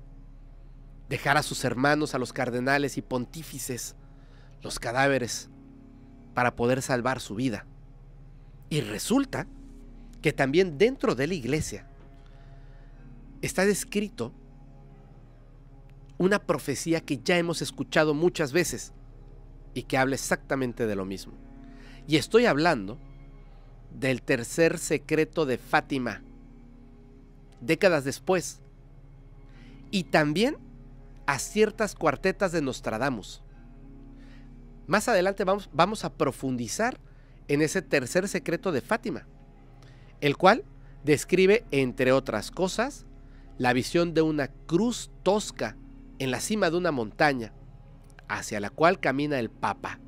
dejar a sus hermanos, a los cardenales y pontífices, los cadáveres, para poder salvar su vida. Y resulta que también dentro de la iglesia está descrito una profecía que ya hemos escuchado muchas veces y que habla exactamente de lo mismo. Y estoy hablando del tercer secreto de Fátima, décadas después, y también a ciertas cuartetas de Nostradamus. Más adelante vamos a profundizar en ese tercer secreto de Fátima, el cual describe, entre otras cosas, la visión de una cruz tosca en la cima de una montaña, hacia la cual camina el Papa,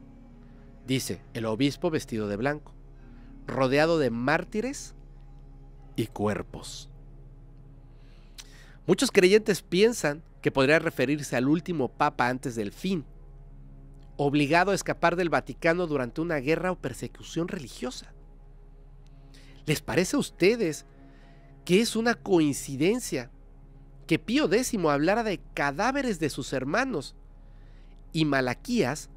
dice el obispo vestido de blanco, rodeado de mártires y cuerpos. Muchos creyentes piensan que podría referirse al último Papa antes del fin, obligado a escapar del Vaticano durante una guerra o persecución religiosa. ¿Les parece a ustedes que es una coincidencia que Pío X hablara de cadáveres de sus hermanos y Malaquías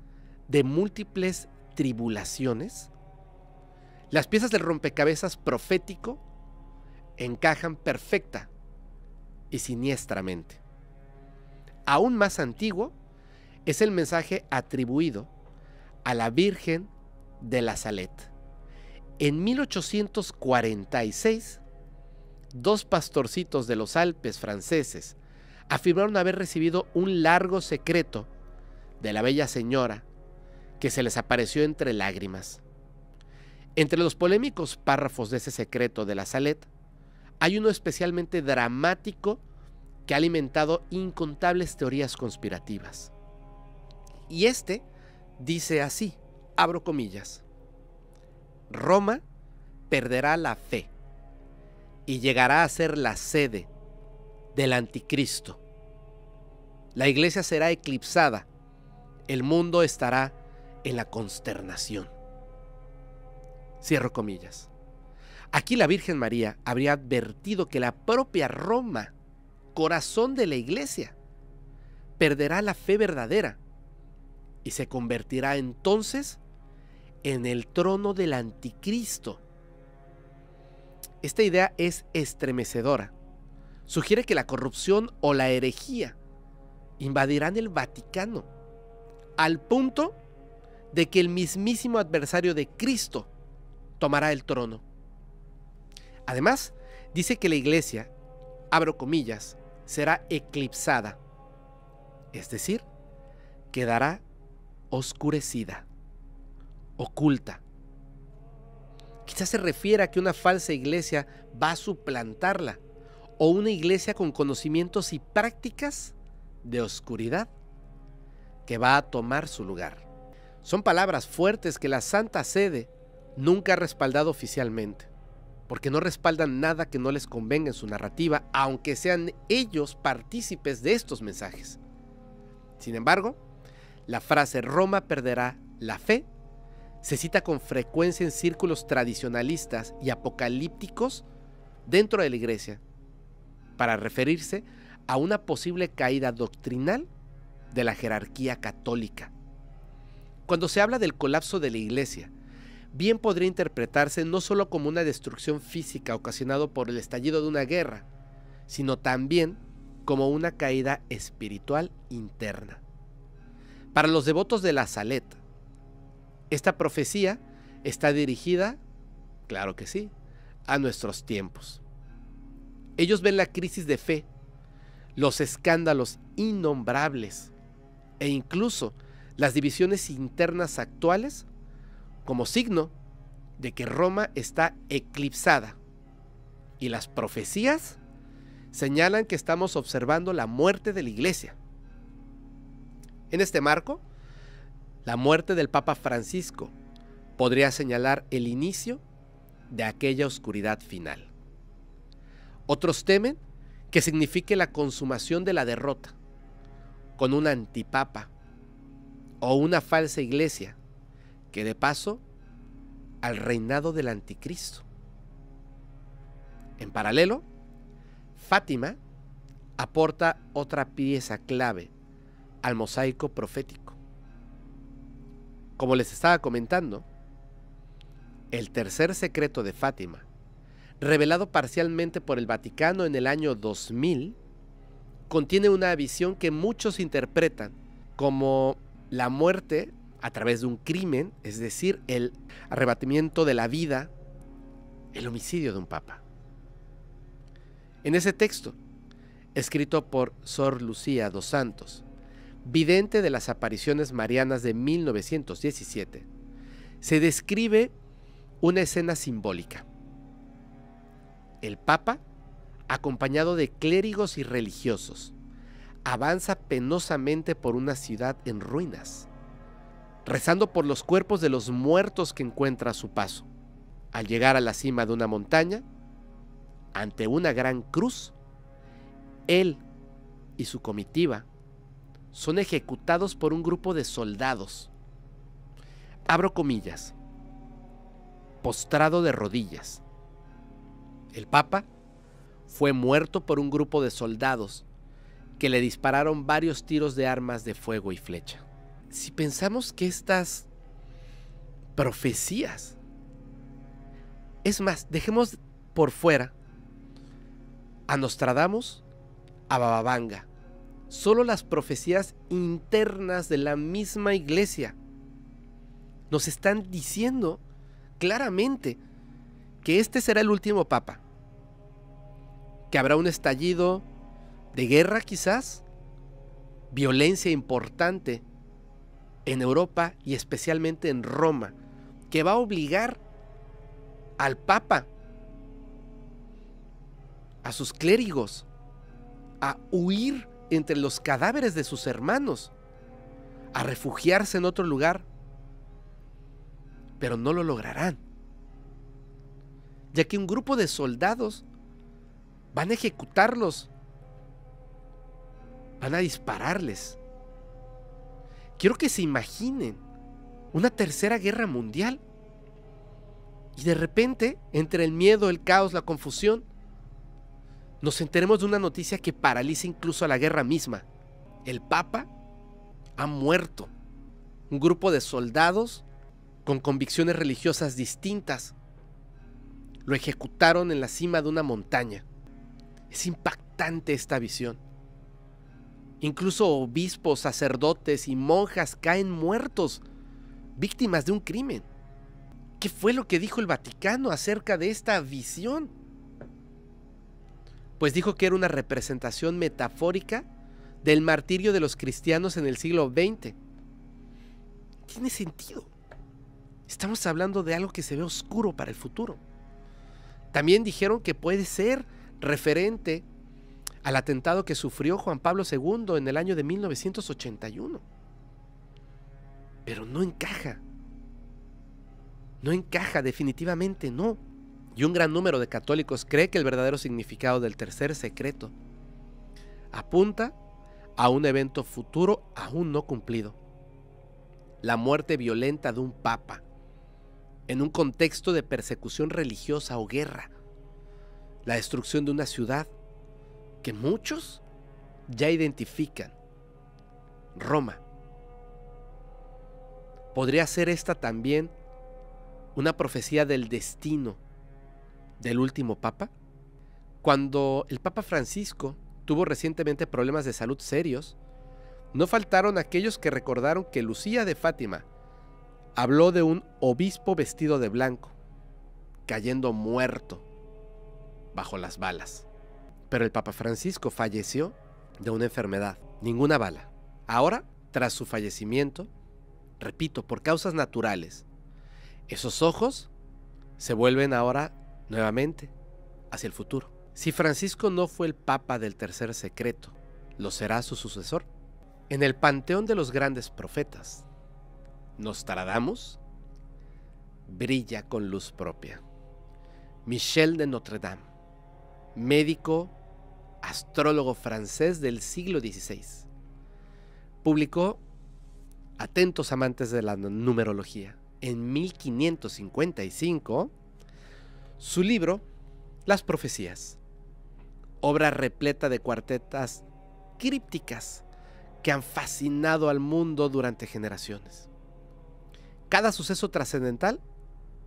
de múltiples tribulaciones? Las piezas del rompecabezas profético encajan perfecta y siniestramente. Aún más antiguo es el mensaje atribuido a la Virgen de la Salette. En 1846, dos pastorcitos de los Alpes franceses afirmaron haber recibido un largo secreto de la bella señora que se les apareció entre lágrimas. Entre los polémicos párrafos de ese secreto de la Salette, hay uno especialmente dramático que ha alimentado incontables teorías conspirativas. Y este dice así, abro comillas: Roma perderá la fe y llegará a ser la sede del anticristo. La iglesia será eclipsada, el mundo estará en la consternación. Cierro comillas. Aquí la Virgen María habría advertido que la propia Roma, corazón de la iglesia, perderá la fe verdadera y se convertirá entonces en el trono del anticristo. Esta idea es estremecedora. Sugiere que la corrupción o la herejía invadirán el Vaticano, al punto de que el mismísimo adversario de Cristo tomará el trono. Además, dice que la iglesia, abro comillas, será eclipsada, es decir, quedará oscurecida, oculta. Quizás se refiere a que una falsa iglesia va a suplantarla, o una iglesia con conocimientos y prácticas de oscuridad que va a tomar su lugar. Son palabras fuertes que la Santa Sede nunca ha respaldado oficialmente, porque no respaldan nada que no les convenga en su narrativa, aunque sean ellos partícipes de estos mensajes. Sin embargo, la frase Roma perderá la fe se cita con frecuencia en círculos tradicionalistas y apocalípticos dentro de la iglesia, para referirse a una posible caída doctrinal de la jerarquía católica. Cuando se habla del colapso de la iglesia, bien podría interpretarse no solo como una destrucción física ocasionada por el estallido de una guerra, sino también como una caída espiritual interna. Para los devotos de la Salette, esta profecía está dirigida, claro que sí, a nuestros tiempos. Ellos ven la crisis de fe, los escándalos innombrables e incluso las divisiones internas actuales como signo de que Roma está eclipsada, y las profecías señalan que estamos observando la muerte de la iglesia. En este marco, la muerte del Papa Francisco podría señalar el inicio de aquella oscuridad final. Otros temen que signifique la consumación de la derrota, con un antipapa o una falsa iglesia que dé paso al reinado del anticristo. En paralelo, Fátima aporta otra pieza clave al mosaico profético. Como les estaba comentando, el tercer secreto de Fátima, revelado parcialmente por el Vaticano en el año 2000, contiene una visión que muchos interpretan como la muerte a través de un crimen, es decir, el arrebatamiento de la vida, el homicidio de un papa. En ese texto, escrito por Sor Lucía dos Santos, vidente de las apariciones marianas de 1917, se describe una escena simbólica. El Papa, acompañado de clérigos y religiosos, avanza penosamente por una ciudad en ruinas, rezando por los cuerpos de los muertos que encuentra a su paso. Al llegar a la cima de una montaña, ante una gran cruz, él y su comitiva son ejecutados por un grupo de soldados. Abro comillas. Postrado de rodillas. El Papa fue muerto por un grupo de soldados que le dispararon varios tiros de armas de fuego y flecha. Si pensamos que estas profecías, es más, dejemos por fuera a Nostradamus, a Baba Vanga, solo las profecías internas de la misma iglesia nos están diciendo claramente que este será el último papa, que habrá un estallido de guerra quizás, violencia importante en Europa y especialmente en Roma, que va a obligar al Papa, a sus clérigos, a huir entre los cadáveres de sus hermanos, a refugiarse en otro lugar, pero no lo lograrán, ya que un grupo de soldados van a ejecutarlos, van a dispararles. Quiero que se imaginen una tercera guerra mundial y de repente, entre el miedo, el caos, la confusión, nos enteremos de una noticia que paraliza incluso a la guerra misma. El Papa ha muerto. Un grupo de soldados con convicciones religiosas distintas lo ejecutaron en la cima de una montaña. Es impactante esta visión. Incluso obispos, sacerdotes y monjas caen muertos, víctimas de un crimen. ¿Qué fue lo que dijo el Vaticano acerca de esta visión? Pues dijo que era una representación metafórica del martirio de los cristianos en el siglo XX. Tiene sentido. Estamos hablando de algo que se ve oscuro para el futuro. También dijeron que puede ser referente al atentado que sufrió Juan Pablo II en el año de 1981. Pero no encaja. No encaja, definitivamente no. Y un gran número de católicos cree que el verdadero significado del tercer secreto apunta a un evento futuro aún no cumplido. La muerte violenta de un papa en un contexto de persecución religiosa o guerra. La destrucción de una ciudad que muchos ya identifican. Roma. ¿Podría ser esta también una profecía del destino del último papa? Cuando el Papa Francisco tuvo recientemente problemas de salud serios, no faltaron aquellos que recordaron que Lucía de Fátima habló de un obispo vestido de blanco, cayendo muerto bajo las balas. Pero el Papa Francisco falleció de una enfermedad, ninguna bala. Ahora, tras su fallecimiento, repito, por causas naturales, esos ojos se vuelven ahora nuevamente hacia el futuro. Si Francisco no fue el Papa del tercer secreto, ¿lo será su sucesor? En el panteón de los grandes profetas, Nostradamus brilla con luz propia. Michel de Notre Dame, médico, astrólogo francés del siglo XVI, publicó, atentos amantes de la numerología, en 1555, su libro Las Profecías, obra repleta de cuartetas crípticas que han fascinado al mundo durante generaciones. Cada suceso trascendental,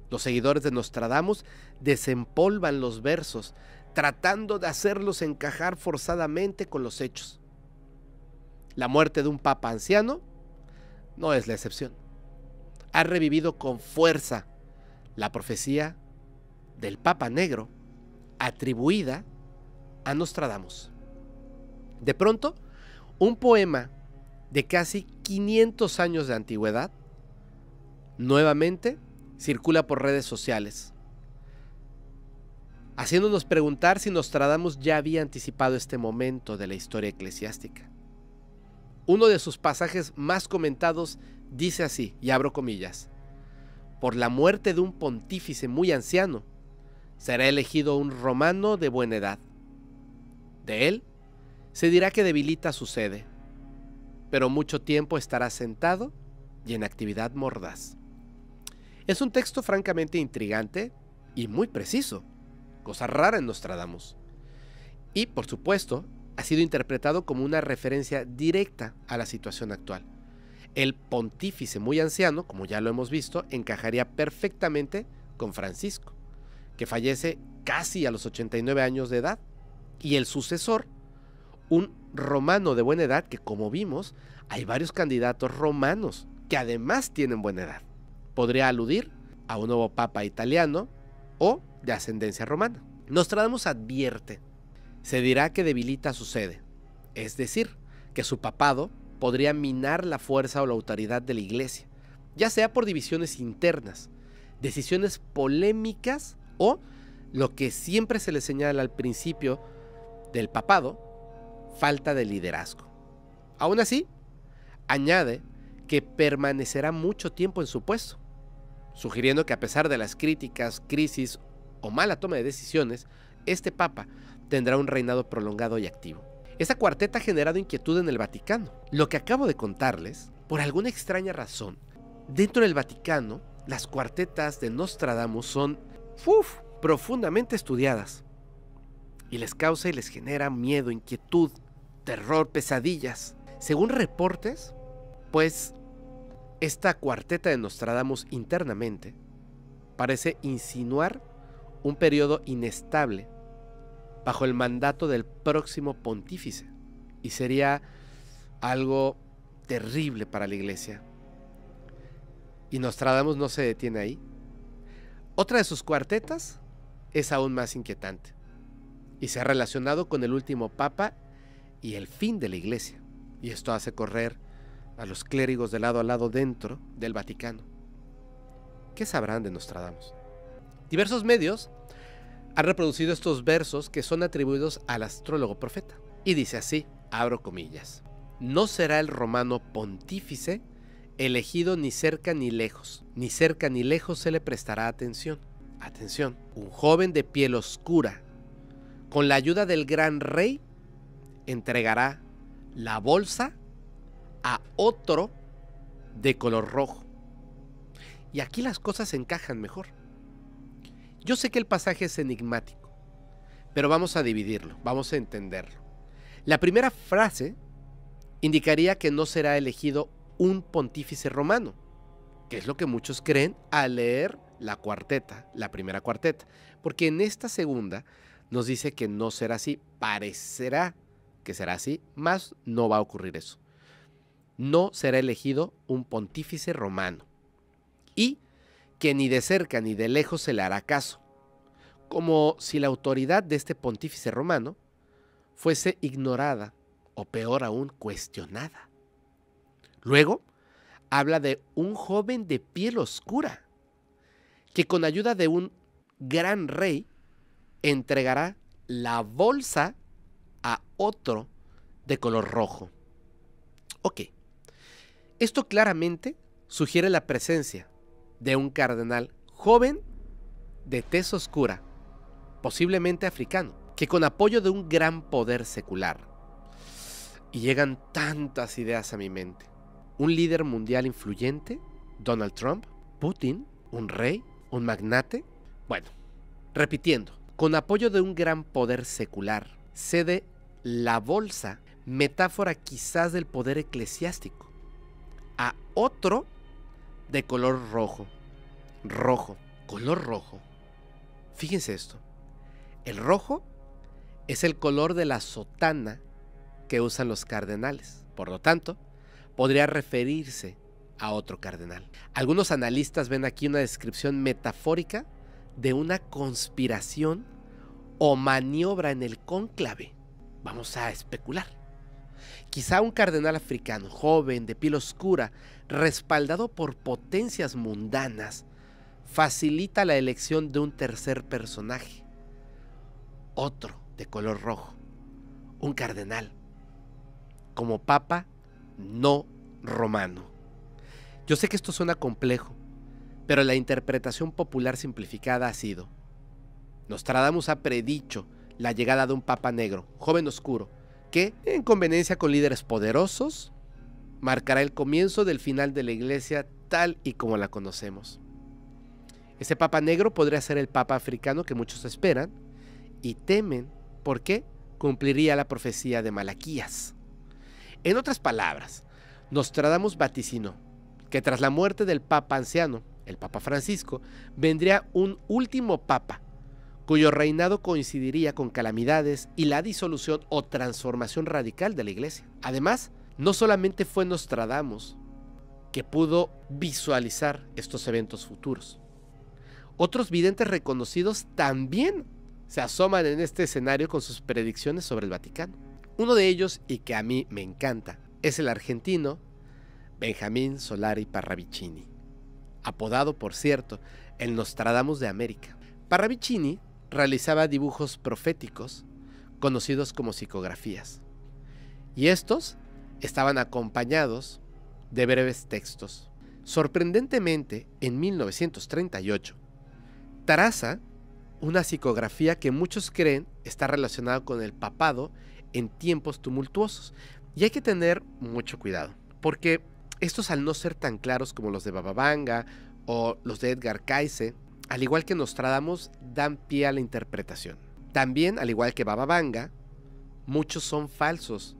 los seguidores de Nostradamus desempolvan los versos, tratando de hacerlos encajar forzadamente con los hechos. La muerte de un papa anciano no es la excepción. Ha revivido con fuerza la profecía del Papa Negro atribuida a Nostradamus. De pronto, un poema de casi 500 años de antigüedad nuevamente circula por redes sociales, haciéndonos preguntar si Nostradamus ya había anticipado este momento de la historia eclesiástica. Uno de sus pasajes más comentados dice así, y abro comillas: por la muerte de un pontífice muy anciano, será elegido un romano de buena edad. De él se dirá que debilita su sede, pero mucho tiempo estará sentado y en actividad mordaz. Es un texto francamente intrigante y muy preciso, cosa rara en Nostradamus. Y, por supuesto, ha sido interpretado como una referencia directa a la situación actual. El pontífice muy anciano, como ya lo hemos visto, encajaría perfectamente con Francisco, que fallece casi a los 89 años de edad, y el sucesor, un romano de buena edad, que como vimos, hay varios candidatos romanos que además tienen buena edad. Podría aludir a un nuevo papa italiano o de ascendencia romana. Nostradamus advierte: se dirá que debilita su sede, es decir, que su papado podría minar la fuerza o la autoridad de la iglesia, ya sea por divisiones internas, decisiones polémicas o, lo que siempre se le señala al principio del papado, falta de liderazgo. Aún así, añade que permanecerá mucho tiempo en su puesto, sugiriendo que a pesar de las críticas, crisis o mala toma de decisiones, este papa tendrá un reinado prolongado y activo. Esta cuarteta ha generado inquietud en el Vaticano. Lo que acabo de contarles, por alguna extraña razón, dentro del Vaticano, las cuartetas de Nostradamus son profundamente estudiadas, y les causa y les genera miedo, inquietud, terror, pesadillas. Según reportes, pues esta cuarteta de Nostradamus internamente parece insinuar un periodo inestable bajo el mandato del próximo pontífice, y sería algo terrible para la iglesia. Y Nostradamus no se detiene ahí. Otra de sus cuartetas es aún más inquietante y se ha relacionado con el último papa y el fin de la iglesia, y esto hace correr a los clérigos de lado a lado dentro del Vaticano. ¿Qué sabrán de Nostradamus? Diversos medios han reproducido estos versos que son atribuidos al astrólogo profeta, y dice así, abro comillas: no será el romano pontífice elegido ni cerca ni lejos se le prestará atención. Atención, un joven de piel oscura, con la ayuda del gran rey, entregará la bolsa a otro de color rojo. Y aquí las cosas encajan mejor. Yo sé que el pasaje es enigmático, pero vamos a dividirlo, vamos a entenderlo. La primera frase indicaría que no será elegido un pontífice romano, que es lo que muchos creen al leer la cuarteta, la primera cuarteta, porque en esta segunda nos dice que no será así, parecerá que será así, mas no va a ocurrir eso. No será elegido un pontífice romano, y que ni de cerca ni de lejos se le hará caso, como si la autoridad de este pontífice romano fuese ignorada o peor aún, cuestionada. Luego, habla de un joven de piel oscura, que con ayuda de un gran rey entregará la bolsa a otro de color rojo. Ok, esto claramente sugiere la presencia de un cardenal joven de tez oscura, posiblemente africano, que con apoyo de un gran poder secular. Y llegan tantas ideas a mi mente. Un líder mundial influyente, Donald Trump, Putin, un rey, un magnate. Bueno, repitiendo, con apoyo de un gran poder secular, cede la bolsa, metáfora quizás del poder eclesiástico, a otro de color rojo. Color rojo. Fíjense esto. El rojo es el color de la sotana que usan los cardenales. Por lo tanto, podría referirse a otro cardenal. Algunos analistas ven aquí una descripción metafórica de una conspiración o maniobra en el cónclave. Vamos a especular. Quizá un cardenal africano, joven, de piel oscura, respaldado por potencias mundanas, facilita la elección de un tercer personaje, otro de color rojo, un cardenal, como papa no romano. Yo sé que esto suena complejo, pero la interpretación popular simplificada ha sido: Nostradamus ha predicho la llegada de un papa negro, joven oscuro, que, en conveniencia con líderes poderosos, marcará el comienzo del final de la iglesia tal y como la conocemos. Ese papa negro podría ser el papa africano que muchos esperan y temen porque cumpliría la profecía de Malaquías. En otras palabras, Nostradamus vaticinó que tras la muerte del papa anciano, el papa Francisco, vendría un último papa, cuyo reinado coincidiría con calamidades y la disolución o transformación radical de la iglesia. Además, no solamente fue Nostradamus que pudo visualizar estos eventos futuros. Otros videntes reconocidos también se asoman en este escenario con sus predicciones sobre el Vaticano. Uno de ellos, y que a mí me encanta, es el argentino Benjamín Solari Parravicini, apodado, por cierto, el Nostradamus de América. Parravicini realizaba dibujos proféticos conocidos como psicografías, y estos estaban acompañados de breves textos. Sorprendentemente, en 1938, traza una psicografía que muchos creen está relacionada con el papado en tiempos tumultuosos. Y hay que tener mucho cuidado, porque estos, al no ser tan claros como los de Baba Vanga o los de Edgar Cayce, al igual que Nostradamus, dan pie a la interpretación. También, al igual que Baba Vanga, muchos son falsos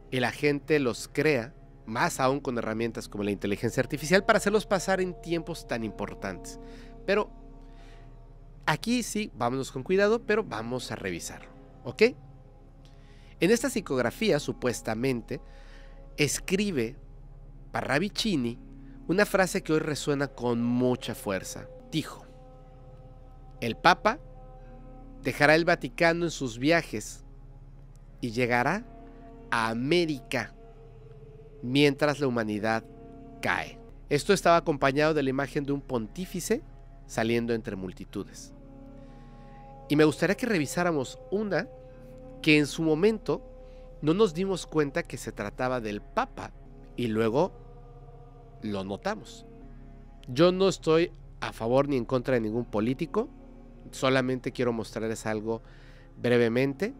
y la gente los crea, más aún con herramientas como la inteligencia artificial, para hacerlos pasar en tiempos tan importantes. Pero aquí sí, vámonos con cuidado, pero vamos a revisarlo, ¿ok? En esta psicografía, supuestamente, escribe Parravicini una frase que hoy resuena con mucha fuerza. Dijo: el Papa dejará el Vaticano en sus viajes y llegará a América mientras la humanidad cae. Esto estaba acompañado de la imagen de un pontífice saliendo entre multitudes. Y me gustaría que revisáramos una que en su momento no nos dimos cuenta que se trataba del Papa y luego lo notamos. Yo no estoy a favor ni en contra de ningún político, solamente quiero mostrarles algo brevemente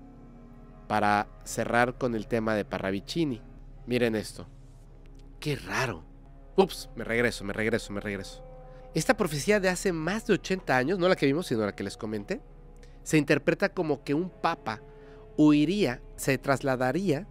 para cerrar con el tema de Parravicini. Miren esto. ¡Qué raro! Ups, me regreso. Esta profecía de hace más de 80 años, no la que vimos, sino la que les comenté, se interpreta como que un papa huiría, se trasladaría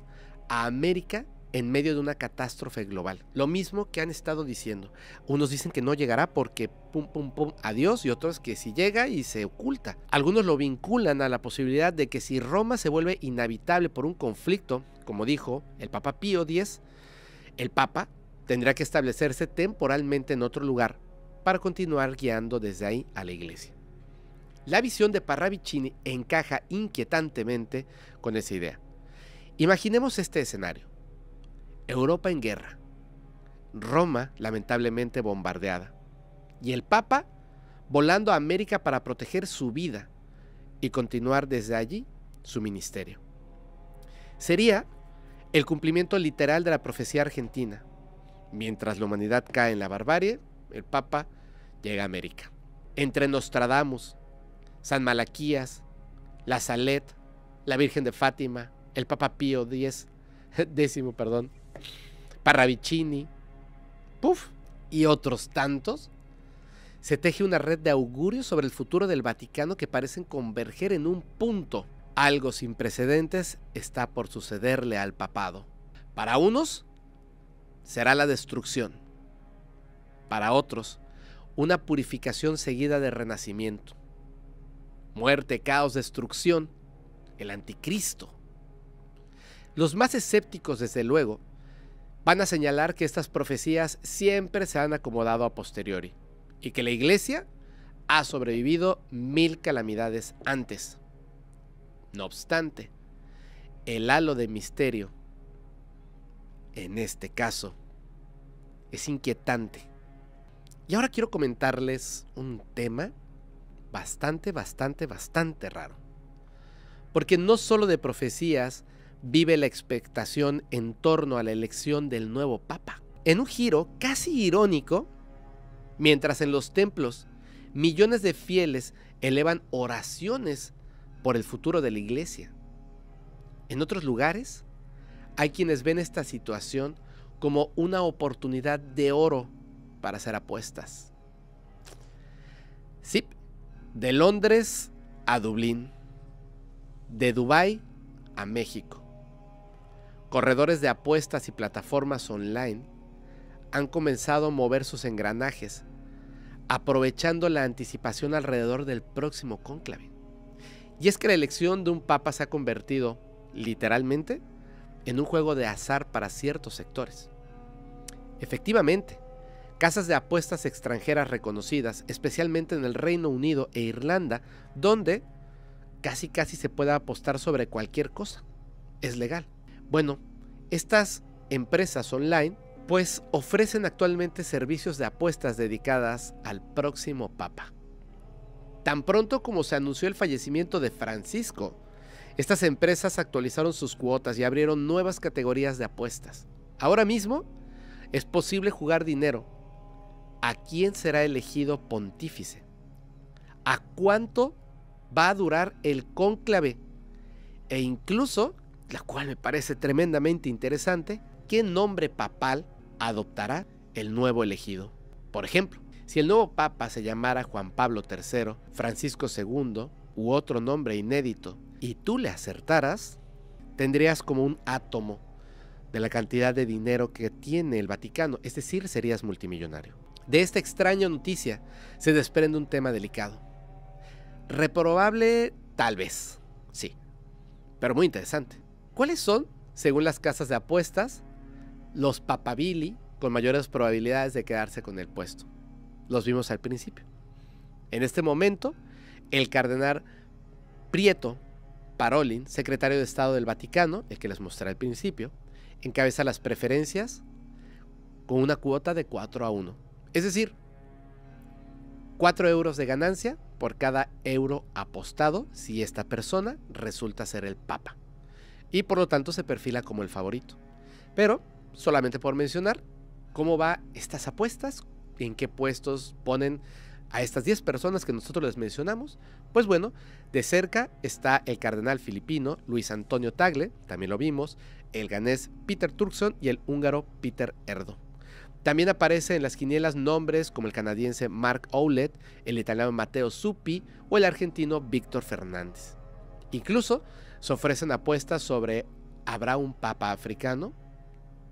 a América en medio de una catástrofe global. Lo mismo que han estado diciendo. Unos dicen que no llegará porque pum, pum, pum, adiós, y otros que sí llega y se oculta. Algunos lo vinculan a la posibilidad de que si Roma se vuelve inhabitable por un conflicto, como dijo el Papa Pío X, el Papa tendrá que establecerse temporalmente en otro lugar para continuar guiando desde ahí a la iglesia. La visión de Parravicini encaja inquietantemente con esa idea. Imaginemos este escenario: Europa en guerra, Roma lamentablemente bombardeada, y el Papa volando a América para proteger su vida y continuar desde allí su ministerio. Sería el cumplimiento literal de la profecía argentina. Mientras la humanidad cae en la barbarie, el Papa llega a América. Entre Nostradamus, San Malaquías, la Salet, la Virgen de Fátima, el Papa Pío X, Parravicini, y otros tantos, se teje una red de augurios sobre el futuro del Vaticano que parecen converger en un punto. Algo sin precedentes está por sucederle al papado. Para unos, será la destrucción. Para otros, una purificación seguida de renacimiento. Muerte, caos, destrucción, el anticristo. Los más escépticos, desde luego, van a señalar que estas profecías siempre se han acomodado a posteriori y que la iglesia ha sobrevivido 1000 calamidades antes. No obstante, el halo de misterio en este caso, es inquietante. Y ahora quiero comentarles un tema bastante raro. Porque no solo de profecías vive la expectación en torno a la elección del nuevo papa. En un giro casi irónico, mientras en los templos millones de fieles elevan oraciones por el futuro de la iglesia, en otros lugares hay quienes ven esta situación como una oportunidad de oro para hacer apuestas. Sí, de Londres a Dublín, de Dubái a México. Corredores de apuestas y plataformas online han comenzado a mover sus engranajes, aprovechando la anticipación alrededor del próximo cónclave. Y es que la elección de un papa se ha convertido, literalmente, en un juego de azar para ciertos sectores. Efectivamente, casas de apuestas extranjeras reconocidas, especialmente en el Reino Unido e Irlanda, donde casi se puede apostar sobre cualquier cosa. Es legal. Bueno, estas empresas online pues ofrecen actualmente servicios de apuestas dedicadas al próximo papa. Tan pronto como se anunció el fallecimiento de Francisco, estas empresas actualizaron sus cuotas y abrieron nuevas categorías de apuestas. Ahora mismo es posible jugar dinero a quién será elegido pontífice, a cuánto va a durar el cónclave e incluso, la cual me parece tremendamente interesante, qué nombre papal adoptará el nuevo elegido. Por ejemplo, si el nuevo papa se llamara Juan Pablo III, Francisco II u otro nombre inédito y tú le acertaras, tendrías como un átomo de la cantidad de dinero que tiene el Vaticano, es decir, serías multimillonario. De esta extraña noticia se desprende un tema delicado. Reprobable, tal vez, sí, pero muy interesante. ¿Cuáles son, según las casas de apuestas, los papabili con mayores probabilidades de quedarse con el puesto? Los vimos al principio. En este momento, el cardenal Pietro Parolin, secretario de Estado del Vaticano, el que les mostré al principio, encabeza las preferencias con una cuota de 4-1. Es decir, 4 euros de ganancia por cada euro apostado si esta persona resulta ser el papa. Y por lo tanto se perfila como el favorito. Pero, solamente por mencionar, ¿cómo va estas apuestas? ¿En qué puestos ponen a estas 10 personas que nosotros les mencionamos? Pues bueno, de cerca está el cardenal filipino Luis Antonio Tagle, también lo vimos, el ganés Peter Turkson y el húngaro Peter Erdo. También aparece en las quinielas nombres como el canadiense Mark Ouellet, el italiano Matteo Zuppi o el argentino Víctor Fernández. Incluso se ofrecen apuestas sobre ¿habrá un papa africano?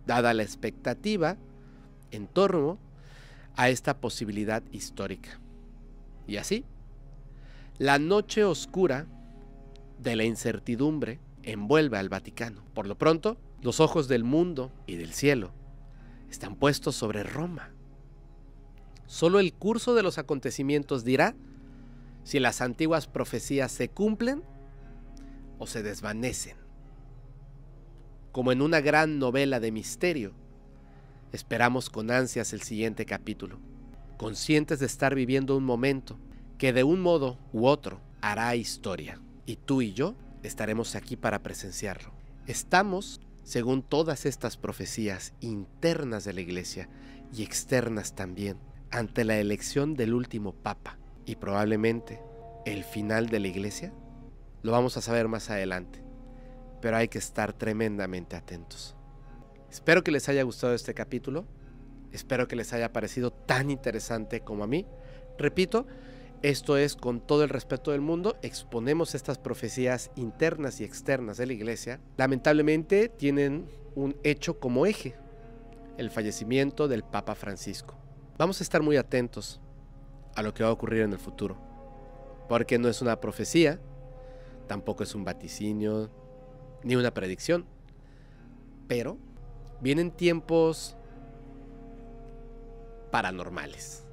Dada la expectativa en torno a esta posibilidad histórica. Y así, la noche oscura de la incertidumbre envuelve al Vaticano. Por lo pronto, los ojos del mundo y del cielo están puestos sobre Roma. Solo el curso de los acontecimientos dirá si las antiguas profecías se cumplen o se desvanecen. Como en una gran novela de misterio, esperamos con ansias el siguiente capítulo, conscientes de estar viviendo un momento que de un modo u otro hará historia. Y tú y yo estaremos aquí para presenciarlo. Estamos, según todas estas profecías internas de la Iglesia y externas también, ante la elección del último Papa y probablemente el final de la Iglesia. Lo vamos a saber más adelante, pero hay que estar tremendamente atentos. Espero que les haya gustado este capítulo, espero que les haya parecido tan interesante como a mí. Repito, esto es con todo el respeto del mundo, exponemos estas profecías internas y externas de la Iglesia. Lamentablemente tienen un hecho como eje, el fallecimiento del Papa Francisco. Vamos a estar muy atentos a lo que va a ocurrir en el futuro, porque no es una profecía, tampoco es un vaticinio, ni una predicción, pero vienen tiempos paranormales.